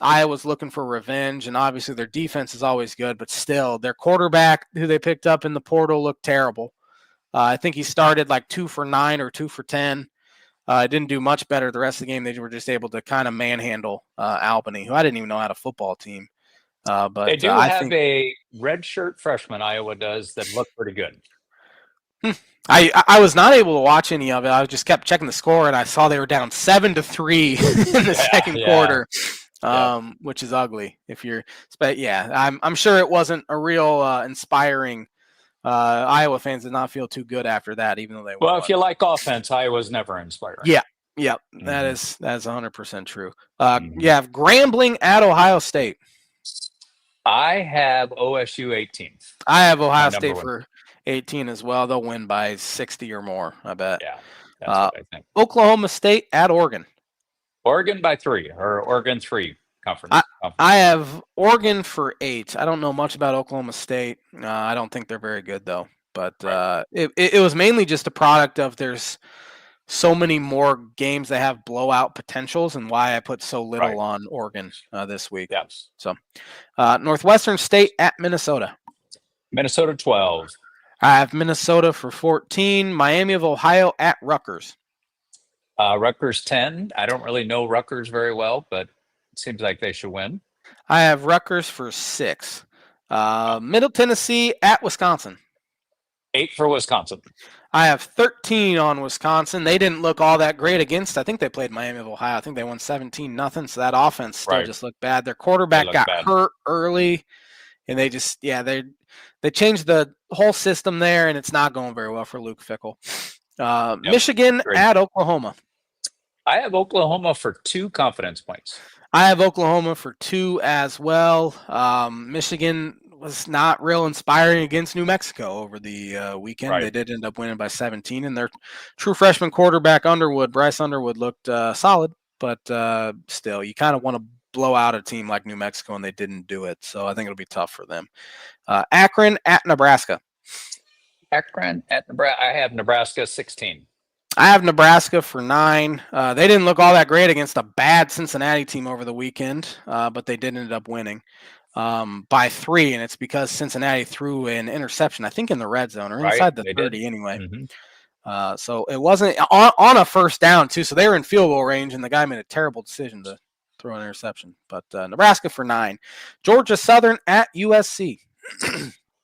Speaker 1: Iowa's looking for revenge, and obviously their defense is always good, but still, their quarterback, who they picked up in the portal, looked terrible. I think he started like 2 for 9 or 2 for 10. Didn't do much better the rest of the game. They were just able to kind of manhandle Albany, who I didn't even know had a football team. But
Speaker 2: they do have a redshirt freshman, Iowa does, that looked pretty good.
Speaker 1: I was not able to watch any of it. I just kept checking the score, and I saw they were down 7-3 in the second quarter, which is ugly. But I'm sure it wasn't a real inspiring. Iowa fans did not feel too good after that, even though they won.
Speaker 2: Well, if you like offense, Iowa's never inspiring.
Speaker 1: Yeah, that's 100% true. You have Grambling at Ohio State.
Speaker 2: I have OSU 18.
Speaker 1: I have Ohio State for 18 as well. They'll win by 60 or more, I bet.
Speaker 2: Yeah, that's what I think.
Speaker 1: Oklahoma State at Oregon.
Speaker 2: Oregon by 3, or Oregon 3 conference.
Speaker 1: I have Oregon for 8. I don't know much about Oklahoma State. I don't think they're very good, though. But it was mainly just a product of there's so many more games that have blowout potentials, and why I put so little on Oregon this week.
Speaker 2: Yes.
Speaker 1: So Northwestern State at Minnesota.
Speaker 2: Minnesota 12.
Speaker 1: I have Minnesota for 14. Miami of Ohio at Rutgers.
Speaker 2: Rutgers 10. I don't really know Rutgers very well, but it seems like they should win.
Speaker 1: I have Rutgers for 6. Middle Tennessee at Wisconsin.
Speaker 2: 8 for Wisconsin.
Speaker 1: I have 13 on Wisconsin. They didn't look all that great against. I think they played Miami of Ohio. I think they won 17-0. So that offense still just looked bad. Their quarterback got hurt early, and they just they changed the whole system there, and it's not going very well for Luke Fickell. Michigan at Oklahoma.
Speaker 2: I have Oklahoma for 2 confidence points.
Speaker 1: I have Oklahoma for 2 as well. Michigan was not real inspiring against New Mexico over the weekend. They did end up winning by 17, and their true freshman quarterback Bryce Underwood looked solid, but still, you kind of want to blow out a team like New Mexico, and they didn't do it. So I think it'll be tough for them. Akron at Nebraska.
Speaker 2: Akron at Nebraska. I have Nebraska 16.
Speaker 1: I have Nebraska for 9. They didn't look all that great against a bad Cincinnati team over the weekend, but they did end up winning by 3, and it's because Cincinnati threw an interception, I think, in the red zone or
Speaker 2: Right?
Speaker 1: inside the
Speaker 2: They
Speaker 1: 30
Speaker 2: did.
Speaker 1: anyway.
Speaker 2: Hmm.
Speaker 1: So it wasn't on a first down, too. So they were in field goal range, and the guy made a terrible decision to throw an interception. But Nebraska for 9. Georgia Southern at USC.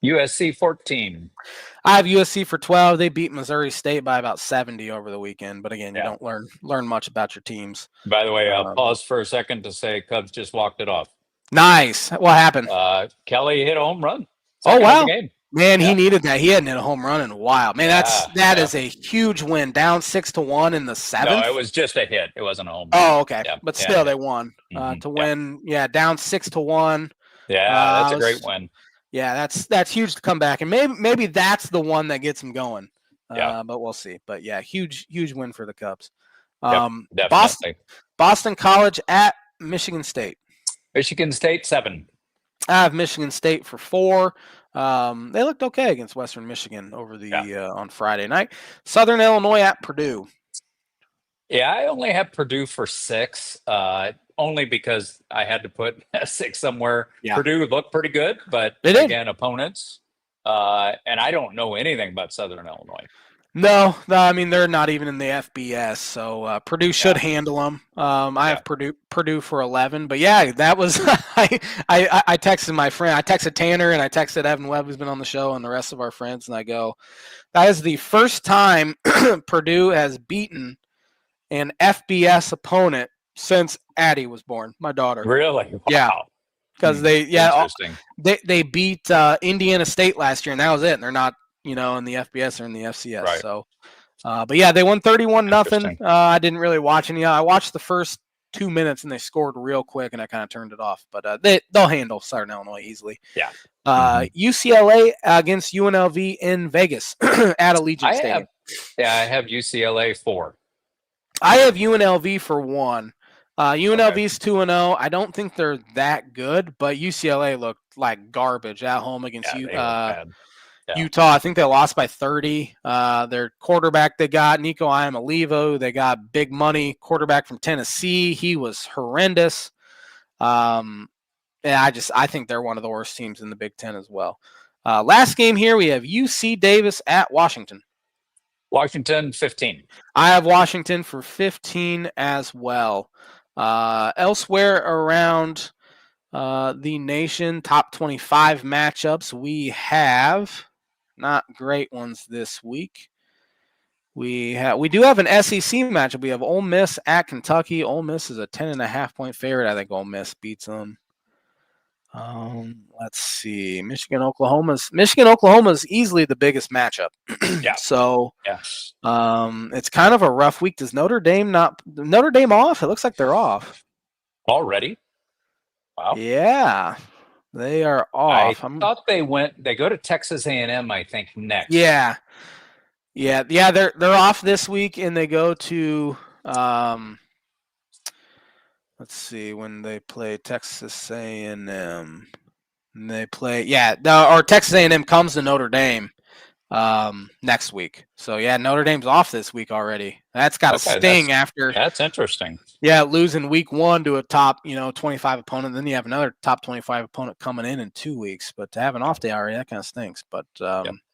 Speaker 2: USC 14.
Speaker 1: I have USC for 12. They beat Missouri State by about 70 over the weekend. But again, you
Speaker 2: Yeah.
Speaker 1: don't learn much about your teams.
Speaker 2: By the way, I'll
Speaker 1: Um,
Speaker 2: pause for a second to say Cubs just walked it off.
Speaker 1: Nice. What happened?
Speaker 2: Kelly hit a home run.
Speaker 1: Oh,
Speaker 2: Second of
Speaker 1: wow.
Speaker 2: the game.
Speaker 1: Man, he
Speaker 2: Yeah.
Speaker 1: needed that. He hadn't hit a home run in a while. Man, that
Speaker 2: Yeah.
Speaker 1: is a huge win. Down 6-1 in the 7th.
Speaker 2: No, it was just a hit. It wasn't a home run.
Speaker 1: Oh, okay.
Speaker 2: Yeah.
Speaker 1: But
Speaker 2: Yeah.
Speaker 1: still, they won
Speaker 2: Mhm.
Speaker 1: to win. Yeah, down 6-1.
Speaker 2: Yeah, that's a great win.
Speaker 1: Yeah, that's huge to come back, and maybe that's the one that gets him going.
Speaker 2: Yeah.
Speaker 1: But we'll see. But yeah, huge win for the Cubs.
Speaker 2: Yep, definitely.
Speaker 1: Boston College at Michigan State.
Speaker 2: Michigan State 7.
Speaker 1: I have Michigan State for 4. They looked okay against Western Michigan over the on Friday night. Southern Illinois at Purdue.
Speaker 2: Yeah, I only have Purdue for 6, only because I had to put a 6 somewhere.
Speaker 1: Yeah.
Speaker 2: Purdue looked pretty good, but
Speaker 1: They did.
Speaker 2: again, opponents. And I don't know anything about Southern Illinois.
Speaker 1: No, I mean they're not even in the FBS, so Purdue should handle them. I have Purdue for 11, but yeah, that was I texted my friend, I texted Tanner, and I texted Evan Webb, who's been on the show, and the rest of our friends, and I go, that is the first time Purdue has beaten an FBS opponent since Addie was born, my daughter.
Speaker 2: Really? Wow.
Speaker 1: Yeah, because
Speaker 2: Interesting.
Speaker 1: they beat Indiana State last year, and that was it. And they're not, in the FBS or in the FCS.
Speaker 2: Right.
Speaker 1: So, but yeah, they won 31-0. I didn't really watch any. I watched the first 2 minutes, and they scored real quick, and I kind of turned it off. But they'll handle Southern Illinois easily.
Speaker 2: Yeah.
Speaker 1: UCLA against UNLV in Vegas at Allegiant Stadium.
Speaker 2: I have UCLA 4.
Speaker 1: I have UNLV for 1. UNLV's 2-0. I don't think they're that good, but UCLA looked like garbage at home against Utah. I think they lost by 30. Their quarterback they got, Nico Iamalevo. They got big money quarterback from Tennessee. He was horrendous. And I think they're one of the worst teams in the Big Ten as well. Last game here, we have UC Davis at Washington.
Speaker 2: Washington 15.
Speaker 1: I have Washington for 15 as well. Elsewhere around the nation, top 25 matchups, we have not great ones this week. We do have an SEC matchup. We have Ole Miss at Kentucky. Ole Miss is a 10.5-point favorite. I think Ole Miss beats them. Let's see. Michigan, Oklahoma is easily the biggest matchup.
Speaker 2: Yeah.
Speaker 1: So, it's kind of a rough week. Does Notre Dame off? It looks like they're off
Speaker 2: already. Wow.
Speaker 1: Yeah, they are off.
Speaker 2: I thought they go to Texas A&M, I think, next.
Speaker 1: Yeah. They're off this week, and they go to let's see when they play Texas A&M. And they play or Texas A&M comes to Notre Dame next week. So Notre Dame's off this week already. That's got to sting after.
Speaker 2: That's interesting.
Speaker 1: Yeah, losing week 1 to a top 25 opponent, then you have another top 25 opponent coming in 2 weeks. But to have an off day already, that kind of stinks. But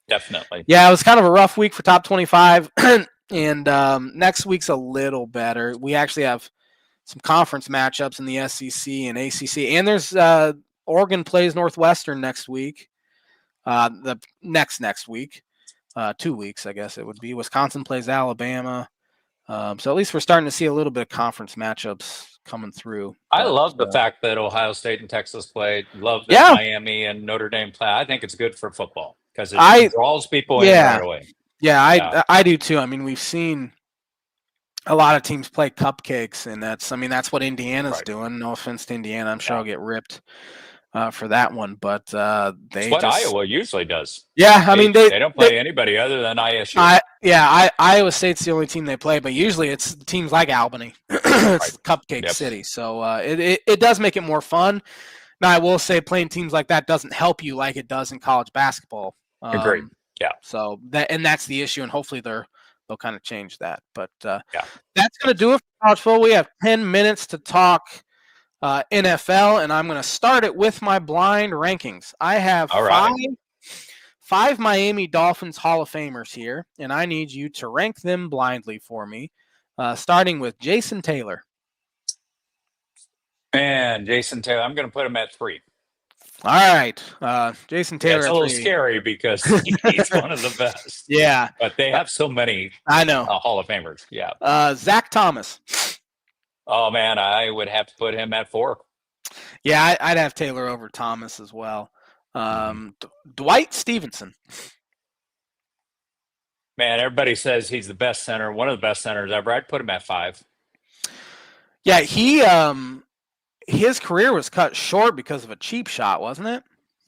Speaker 2: definitely.
Speaker 1: Yeah, it was kind of a rough week for top 25, and next week's a little better. We actually have some conference matchups in the SEC and ACC, and there's Oregon plays Northwestern next week. The next week, 2 weeks, I guess it would be. Wisconsin plays Alabama. So at least we're starting to see a little bit of conference matchups coming through.
Speaker 2: I love the fact that Ohio State and Texas played. Love that Miami and Notre Dame play. I think it's good for football because it draws people in right away.
Speaker 1: Yeah, I do too. I mean, we've seen a lot of teams play cupcakes, and that's what Indiana's doing. No offense to Indiana. I'm sure I'll get ripped for that one, but
Speaker 2: it's what Iowa usually does.
Speaker 1: Yeah, I mean
Speaker 2: they don't play anybody other than ISU.
Speaker 1: Iowa State's the only team they play, but usually it's teams like Albany. It's Cupcake City, so it does make it more fun. Now I will say playing teams like that doesn't help you like it does in college basketball.
Speaker 2: Agreed. Yeah.
Speaker 1: So that's the issue, and hopefully they're they'll kind of change that. But
Speaker 2: Yeah.
Speaker 1: that's going to do it for college football. We have 10 minutes to talk NFL, and I'm going to start it with my blind rankings. I have
Speaker 2: All right.
Speaker 1: five Miami Dolphins Hall of Famers here, and I need you to rank them blindly for me, starting with Jason Taylor.
Speaker 2: And Jason Taylor, I'm going to put him at 3.
Speaker 1: All right. Jason Taylor
Speaker 2: it's a
Speaker 1: at
Speaker 2: little
Speaker 1: 3.
Speaker 2: scary because he's one of the best.
Speaker 1: Yeah.
Speaker 2: But they have so many
Speaker 1: I know.
Speaker 2: Hall of Famers. Yeah.
Speaker 1: Zach Thomas.
Speaker 2: Oh, man, I would have to put him at 4.
Speaker 1: Yeah, I'd have Taylor over Thomas as well. Dwight Stevenson.
Speaker 2: Man, everybody says he's the best center, one of the best centers ever. I'd put him at 5.
Speaker 1: Yeah, his career was cut short because of a cheap shot, wasn't it?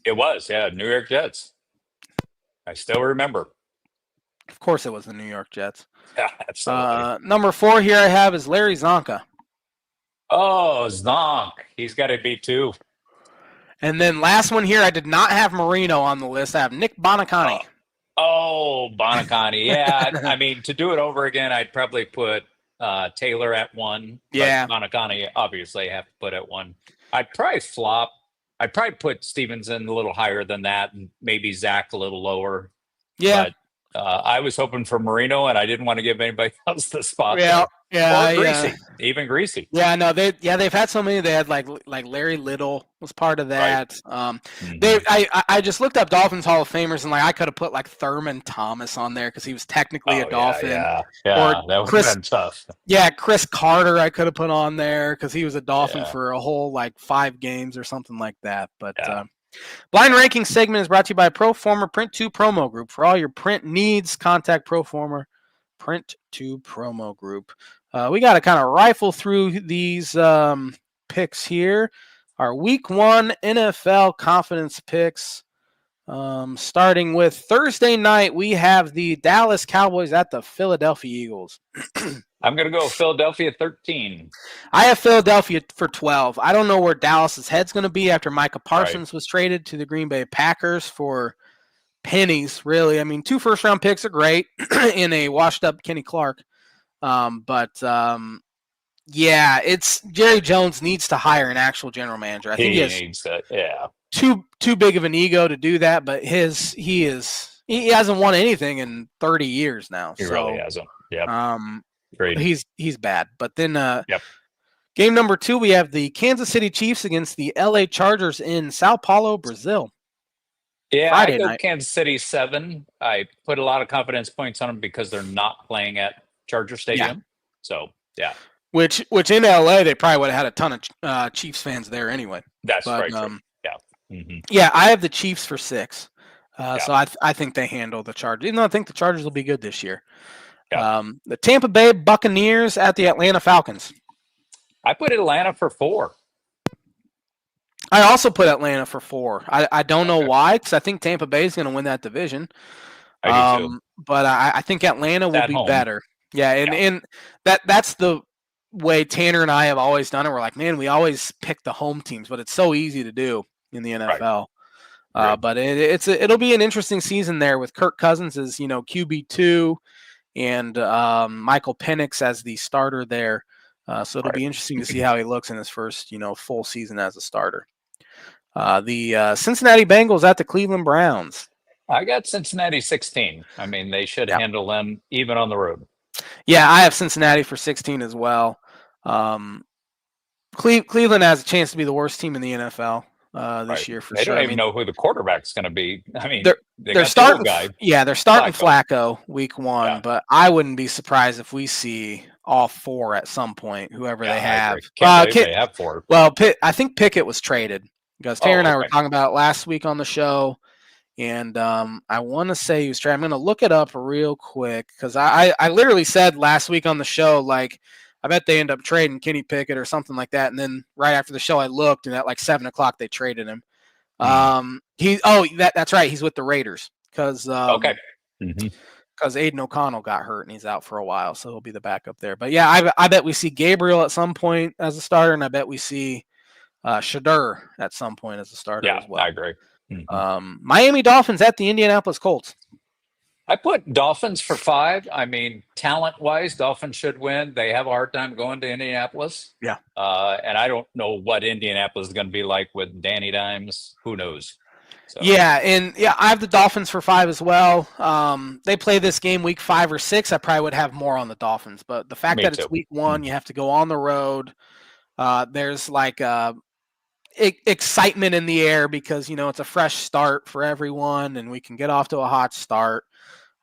Speaker 2: It was, yeah, New York Jets. I still remember.
Speaker 1: Of course it was the New York Jets.
Speaker 2: Yeah, absolutely.
Speaker 1: Number 4 here I have is Larry Zonka.
Speaker 2: Oh, Zonk. He's got to be 2.
Speaker 1: And then last one here, I did not have Marino on the list. I have Nick Bonacani.
Speaker 2: Oh, Bonacani. Yeah, I mean, to do it over again, I'd probably put Taylor at 1.
Speaker 1: Yeah.
Speaker 2: Bonacani, obviously, I have to put at 1. I'd probably flop. I'd probably put Stevenson a little higher than that and maybe Zach a little lower.
Speaker 1: Yeah.
Speaker 2: But I was hoping for Marino, and I didn't want to give anybody else the spot.
Speaker 1: Yeah.
Speaker 2: Or Greasy, even Greasy.
Speaker 1: Yeah, no, they've had so many. They had like Larry Little was part of that.
Speaker 2: Right.
Speaker 1: I just looked up Dolphins Hall of Famers, and like I could have put like Thurman Thomas on there because he was technically a Dolphin.
Speaker 2: Yeah,
Speaker 1: or
Speaker 2: that would have been tough.
Speaker 1: Yeah, Chris Carter I could have put on there because he was a Dolphin for a whole like 5 games or something like that. But Blind Ranking segment is brought to you by Proformer Print 2 Promo Group. For all your print needs, contact Proformer Print 2 Promo Group. We got to kind of rifle through these picks here. Our Week 1 NFL confidence picks. Starting with Thursday night, we have the Dallas Cowboys at the Philadelphia Eagles.
Speaker 2: I'm going to go Philadelphia 13.
Speaker 1: I have Philadelphia for 12. I don't know where Dallas's head's going to be after Micah Parsons was traded to the Green Bay Packers for pennies, really. I mean, 2 first-round picks are great in a washed-up Kenny Clark. It's Jerry Jones needs to hire an actual general manager. I think he
Speaker 2: needs that. Yeah.
Speaker 1: Too big of an ego to do that, but he hasn't won anything in 30 years now.
Speaker 2: He really hasn't. Yeah. Great.
Speaker 1: He's bad. But then game number 2, we have the Kansas City Chiefs against the LA Chargers in Sao Paulo, Brazil.
Speaker 2: Yeah,
Speaker 1: Friday
Speaker 2: I go
Speaker 1: night.
Speaker 2: Kansas City 7. I put a lot of confidence points on them because they're not playing at Charger Stadium. So, yeah.
Speaker 1: Which in LA, they probably would have had a ton of Chiefs fans there anyway.
Speaker 2: That's right.
Speaker 1: Yeah, I have the Chiefs for 6. So I think they handle the Chargers. Even though I think the Chargers will be good this year.
Speaker 2: Yeah.
Speaker 1: The Tampa Bay Buccaneers at the Atlanta Falcons.
Speaker 2: I put Atlanta for 4.
Speaker 1: I also put Atlanta for 4. I don't know why, because I think Tampa Bay is going to win that division.
Speaker 2: I do too.
Speaker 1: But I think Atlanta will be better. Yeah, and that's the way Tanner and I have always done it. We're like, man, we always pick the home teams, but it's so easy to do in the NFL. Right. But it'll be an interesting season there with Kirk Cousins as QB2 and Michael Penix as the starter there. So it'll be interesting to see how he looks in his first full season as a starter. The Cincinnati Bengals at the Cleveland Browns.
Speaker 2: I got Cincinnati 16. I mean, they should handle them even on the road.
Speaker 1: Yeah, I have Cincinnati for 16 as well. Cleveland has a chance to be the worst team in the NFL this year for
Speaker 2: sure. They don't even know who the quarterback's going to be. I mean, they're
Speaker 1: starting.
Speaker 2: Guy,
Speaker 1: they're starting Flacco week 1, but I wouldn't be surprised if we see all 4 at some point. Whoever they have.
Speaker 2: They have 4.
Speaker 1: Well, I think Pickett was traded because Terry and I were talking about it last week on the show. And I want to say he was traded. I'm going to look it up real quick because I literally said last week on the show, like, I bet they end up trading Kenny Pickett or something like that. And then right after the show, I looked, and at like 7 o'clock, they traded him. That's right. He's with the Raiders because Aiden O'Connell got hurt and he's out for a while, so he'll be the backup there. But yeah, I bet we see Gabriel at some point as a starter, and I bet we see Shadur at some point as a starter as well.
Speaker 2: I agree.
Speaker 1: Miami Dolphins at the Indianapolis Colts.
Speaker 2: I put Dolphins for 5. I mean, talent-wise, Dolphins should win. They have a hard time going to Indianapolis.
Speaker 1: Yeah.
Speaker 2: And I don't know what Indianapolis is going to be like with Danny Dimes. Who knows? So
Speaker 1: Yeah, and yeah, I have the Dolphins for 5 as well. They play this game week 5 or 6. I probably would have more on the Dolphins, but the fact
Speaker 2: me
Speaker 1: that it's
Speaker 2: too.
Speaker 1: week 1, you have to go on the road. There's like excitement in the air because it's a fresh start for everyone, and we can get off to a hot start.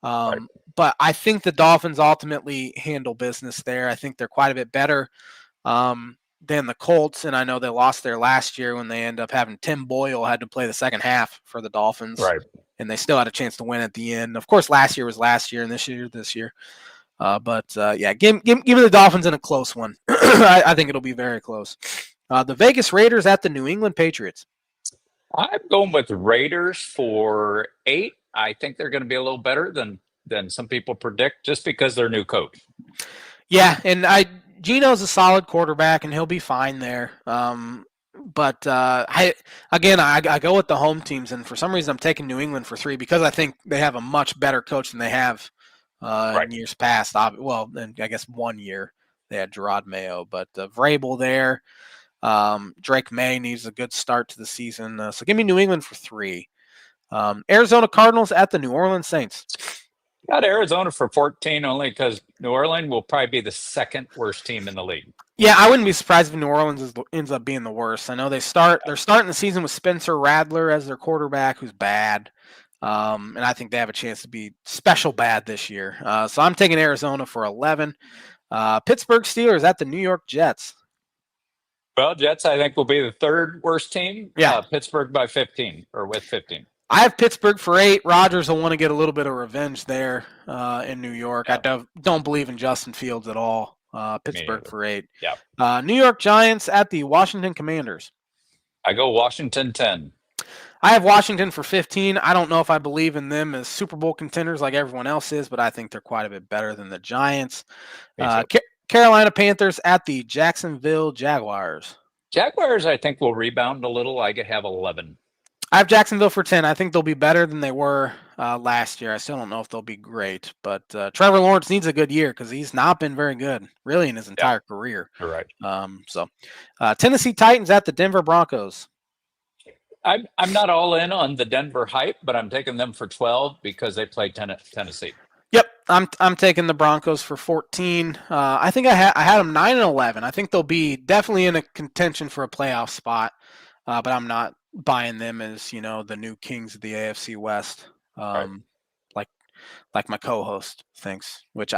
Speaker 2: Right.
Speaker 1: But I think the Dolphins ultimately handle business there. I think they're quite a bit better than the Colts, and I know they lost there last year when they end up having Tim Boyle had to play the second half for the Dolphins,
Speaker 2: Right.
Speaker 1: and they still had a chance to win at the end. Of course, last year was last year, and this year. But give me the Dolphins in a close one. I think it'll be very close. The Vegas Raiders at the New England Patriots.
Speaker 2: I'm going with Raiders for 8. I think they're going to be a little better than some people predict, just because they're new coach.
Speaker 1: Yeah, and Gino's a solid quarterback, and he'll be fine there. But I go with the home teams, and for some reason I'm taking New England for 3 because I think they have a much better coach than they have in years past. Well, then I guess 1 year they had Gerard Mayo, but Vrabel there. Drake May needs a good start to the season, so give me New England for 3. Arizona Cardinals at the New Orleans Saints.
Speaker 2: Got Arizona for 14 only because New Orleans will probably be the second worst team in the league.
Speaker 1: Yeah, I wouldn't be surprised if New Orleans ends up being the worst. I know they're starting the season with Spencer Rattler as their quarterback, who's bad. And I think they have a chance to be special bad this year. So I'm taking Arizona for 11. Pittsburgh Steelers at the New York Jets.
Speaker 2: Well, Jets, I think, will be the third worst team.
Speaker 1: Yeah.
Speaker 2: Pittsburgh by 15 or with 15.
Speaker 1: I have Pittsburgh for 8. Rodgers will want to get a little bit of revenge there in New York.
Speaker 2: Yeah.
Speaker 1: I don't believe in Justin Fields at all. Pittsburgh for 8.
Speaker 2: Yeah.
Speaker 1: New York Giants at the Washington Commanders.
Speaker 2: I go Washington 10.
Speaker 1: I have Washington for 15. I don't know if I believe in them as Super Bowl contenders like everyone else is, but I think they're quite a bit better than the Giants. Carolina Panthers at the Jacksonville Jaguars.
Speaker 2: Jaguars, I think, will rebound a little. I could have 11.
Speaker 1: I have Jacksonville for 10. I think they'll be better than they were last year. I still don't know if they'll be great, but Trevor Lawrence needs a good year because he's not been very good, really, in his entire career.
Speaker 2: You're right.
Speaker 1: Tennessee Titans at the Denver Broncos.
Speaker 2: I'm not all in on the Denver hype, but I'm taking them for 12 because they play Tennessee.
Speaker 1: Yep, I'm taking the Broncos for 14. I think I had them 9 and 11. I think they'll be definitely in a contention for a playoff spot, but I'm not buying them as the new kings of the AFC West, like my co-host thinks. Which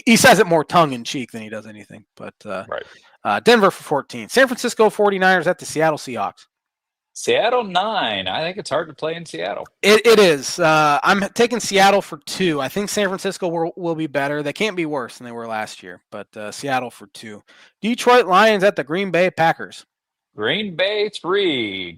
Speaker 1: he says it more tongue in cheek than he does anything. But Denver for 14. San Francisco 49ers at the Seattle Seahawks.
Speaker 2: Seattle 9. I think it's hard to play in Seattle.
Speaker 1: It is. I'm taking Seattle for 2. I think San Francisco will be better. They can't be worse than they were last year, but Seattle for 2. Detroit Lions at the Green Bay Packers.
Speaker 2: Green Bay 3.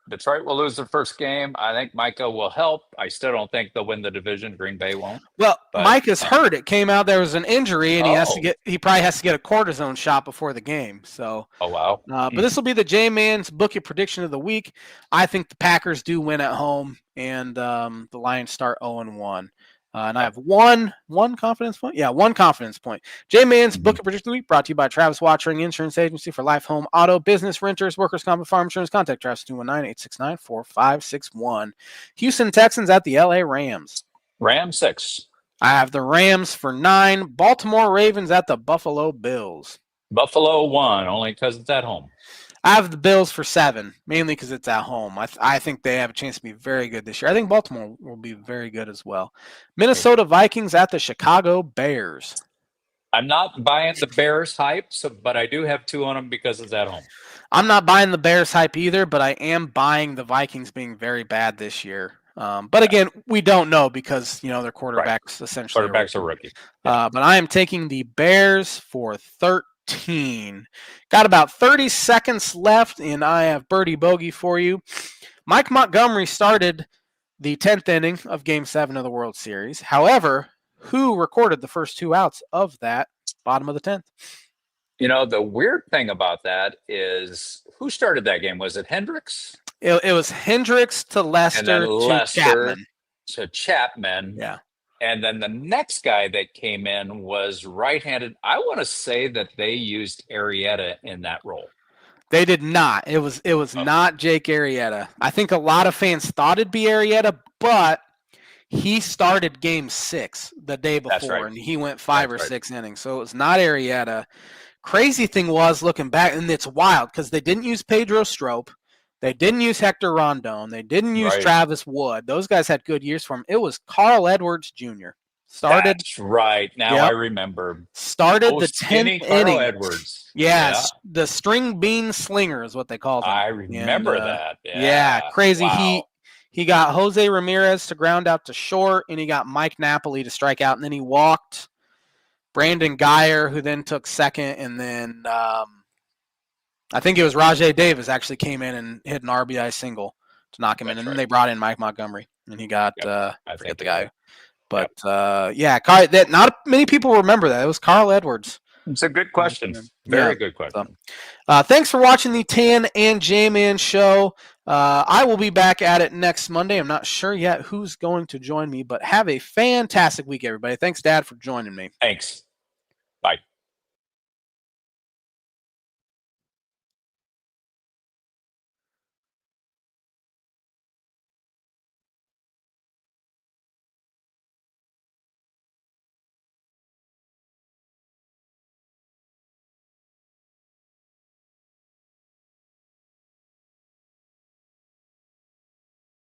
Speaker 2: Detroit will lose their first game. I think Micah will help. I still don't think they'll win the division. Green Bay won't.
Speaker 1: Well, Micah's hurt. It came out there was an injury, and he probably has to get a cortisone shot before the game. So.
Speaker 2: Oh wow.
Speaker 1: But this will be the J-Man's Book It prediction of the week. I think the Packers do win at home, and the Lions start 0-1. And I have one confidence point. Yeah, one confidence point. J-Man's Book It prediction of the week brought to you by Travis Watchering Insurance Agency for life, home, auto, business, renters, workers' comp, and farm insurance. Contact Travis 219-869-4561. Houston Texans at the LA Rams.
Speaker 2: Rams 6.
Speaker 1: I have the Rams for 9. Baltimore Ravens at the Buffalo Bills.
Speaker 2: Buffalo 1, only because it's at home.
Speaker 1: I have the Bills for 7, mainly because it's at home. I think they have a chance to be very good this year. I think Baltimore will be very good as well. Minnesota Vikings at the Chicago Bears.
Speaker 2: I'm not buying the Bears hype, but I do have 2 on them because it's at home.
Speaker 1: I'm not buying the Bears hype either, but I am buying the Vikings being very bad this year. But again, we don't know because their quarterbacks essentially
Speaker 2: are rookie.
Speaker 1: But I am taking the Bears for 13. Got about 30 seconds left, and I have birdie bogey for you. Mike Montgomery started the 10th inning of Game 7 of the World Series. However, who recorded the first 2 outs of that bottom of the 10th?
Speaker 2: The weird thing about that is who started that game? Was it Hendricks?
Speaker 1: It was Hendricks to Lester,
Speaker 2: and then
Speaker 1: to Chapman.
Speaker 2: To Chapman.
Speaker 1: Yeah.
Speaker 2: And then the next guy that came in was right-handed. I want to say that they used Arrieta in that role.
Speaker 1: They did not. It was
Speaker 2: Oh,
Speaker 1: not Jake Arrieta. I think a lot of fans thought it'd be Arrieta, but he started game 6 the day before,
Speaker 2: that's right.
Speaker 1: and he went 5
Speaker 2: That's
Speaker 1: or
Speaker 2: right.
Speaker 1: 6 innings. So it was not Arrieta. Crazy thing was, looking back, and it's wild because they didn't use Pedro Strop. They didn't use Hector Rondon. They didn't use
Speaker 2: Right.
Speaker 1: Travis Wood. Those guys had good years for him. It was Carl Edwards Jr. Started.
Speaker 2: That's right. Now
Speaker 1: Yep.
Speaker 2: I remember.
Speaker 1: Started the
Speaker 2: skinny
Speaker 1: 10th
Speaker 2: Carl
Speaker 1: inning.
Speaker 2: Edwards.
Speaker 1: Yes, the string bean slinger is what they called him.
Speaker 2: I remember that.
Speaker 1: Yeah, crazy.
Speaker 2: Wow.
Speaker 1: He got Jose Ramirez to ground out to short, and he got Mike Napoli to strike out, and then he walked Brandon Geyer, who then took second, and then I think it was Rajay Davis actually came in and hit an RBI single to knock him in, and then they brought in Mike Montgomery, and he got I forget the guy, but that not many people remember that. It was Carl Edwards.
Speaker 2: It's a good question. Very good question.
Speaker 1: So, thanks for watching the Tan and J-Man show. I will be back at it next Monday. I'm not sure yet who's going to join me, but have a fantastic week, everybody. Thanks, Dad, for joining me.
Speaker 2: Thanks. Bye.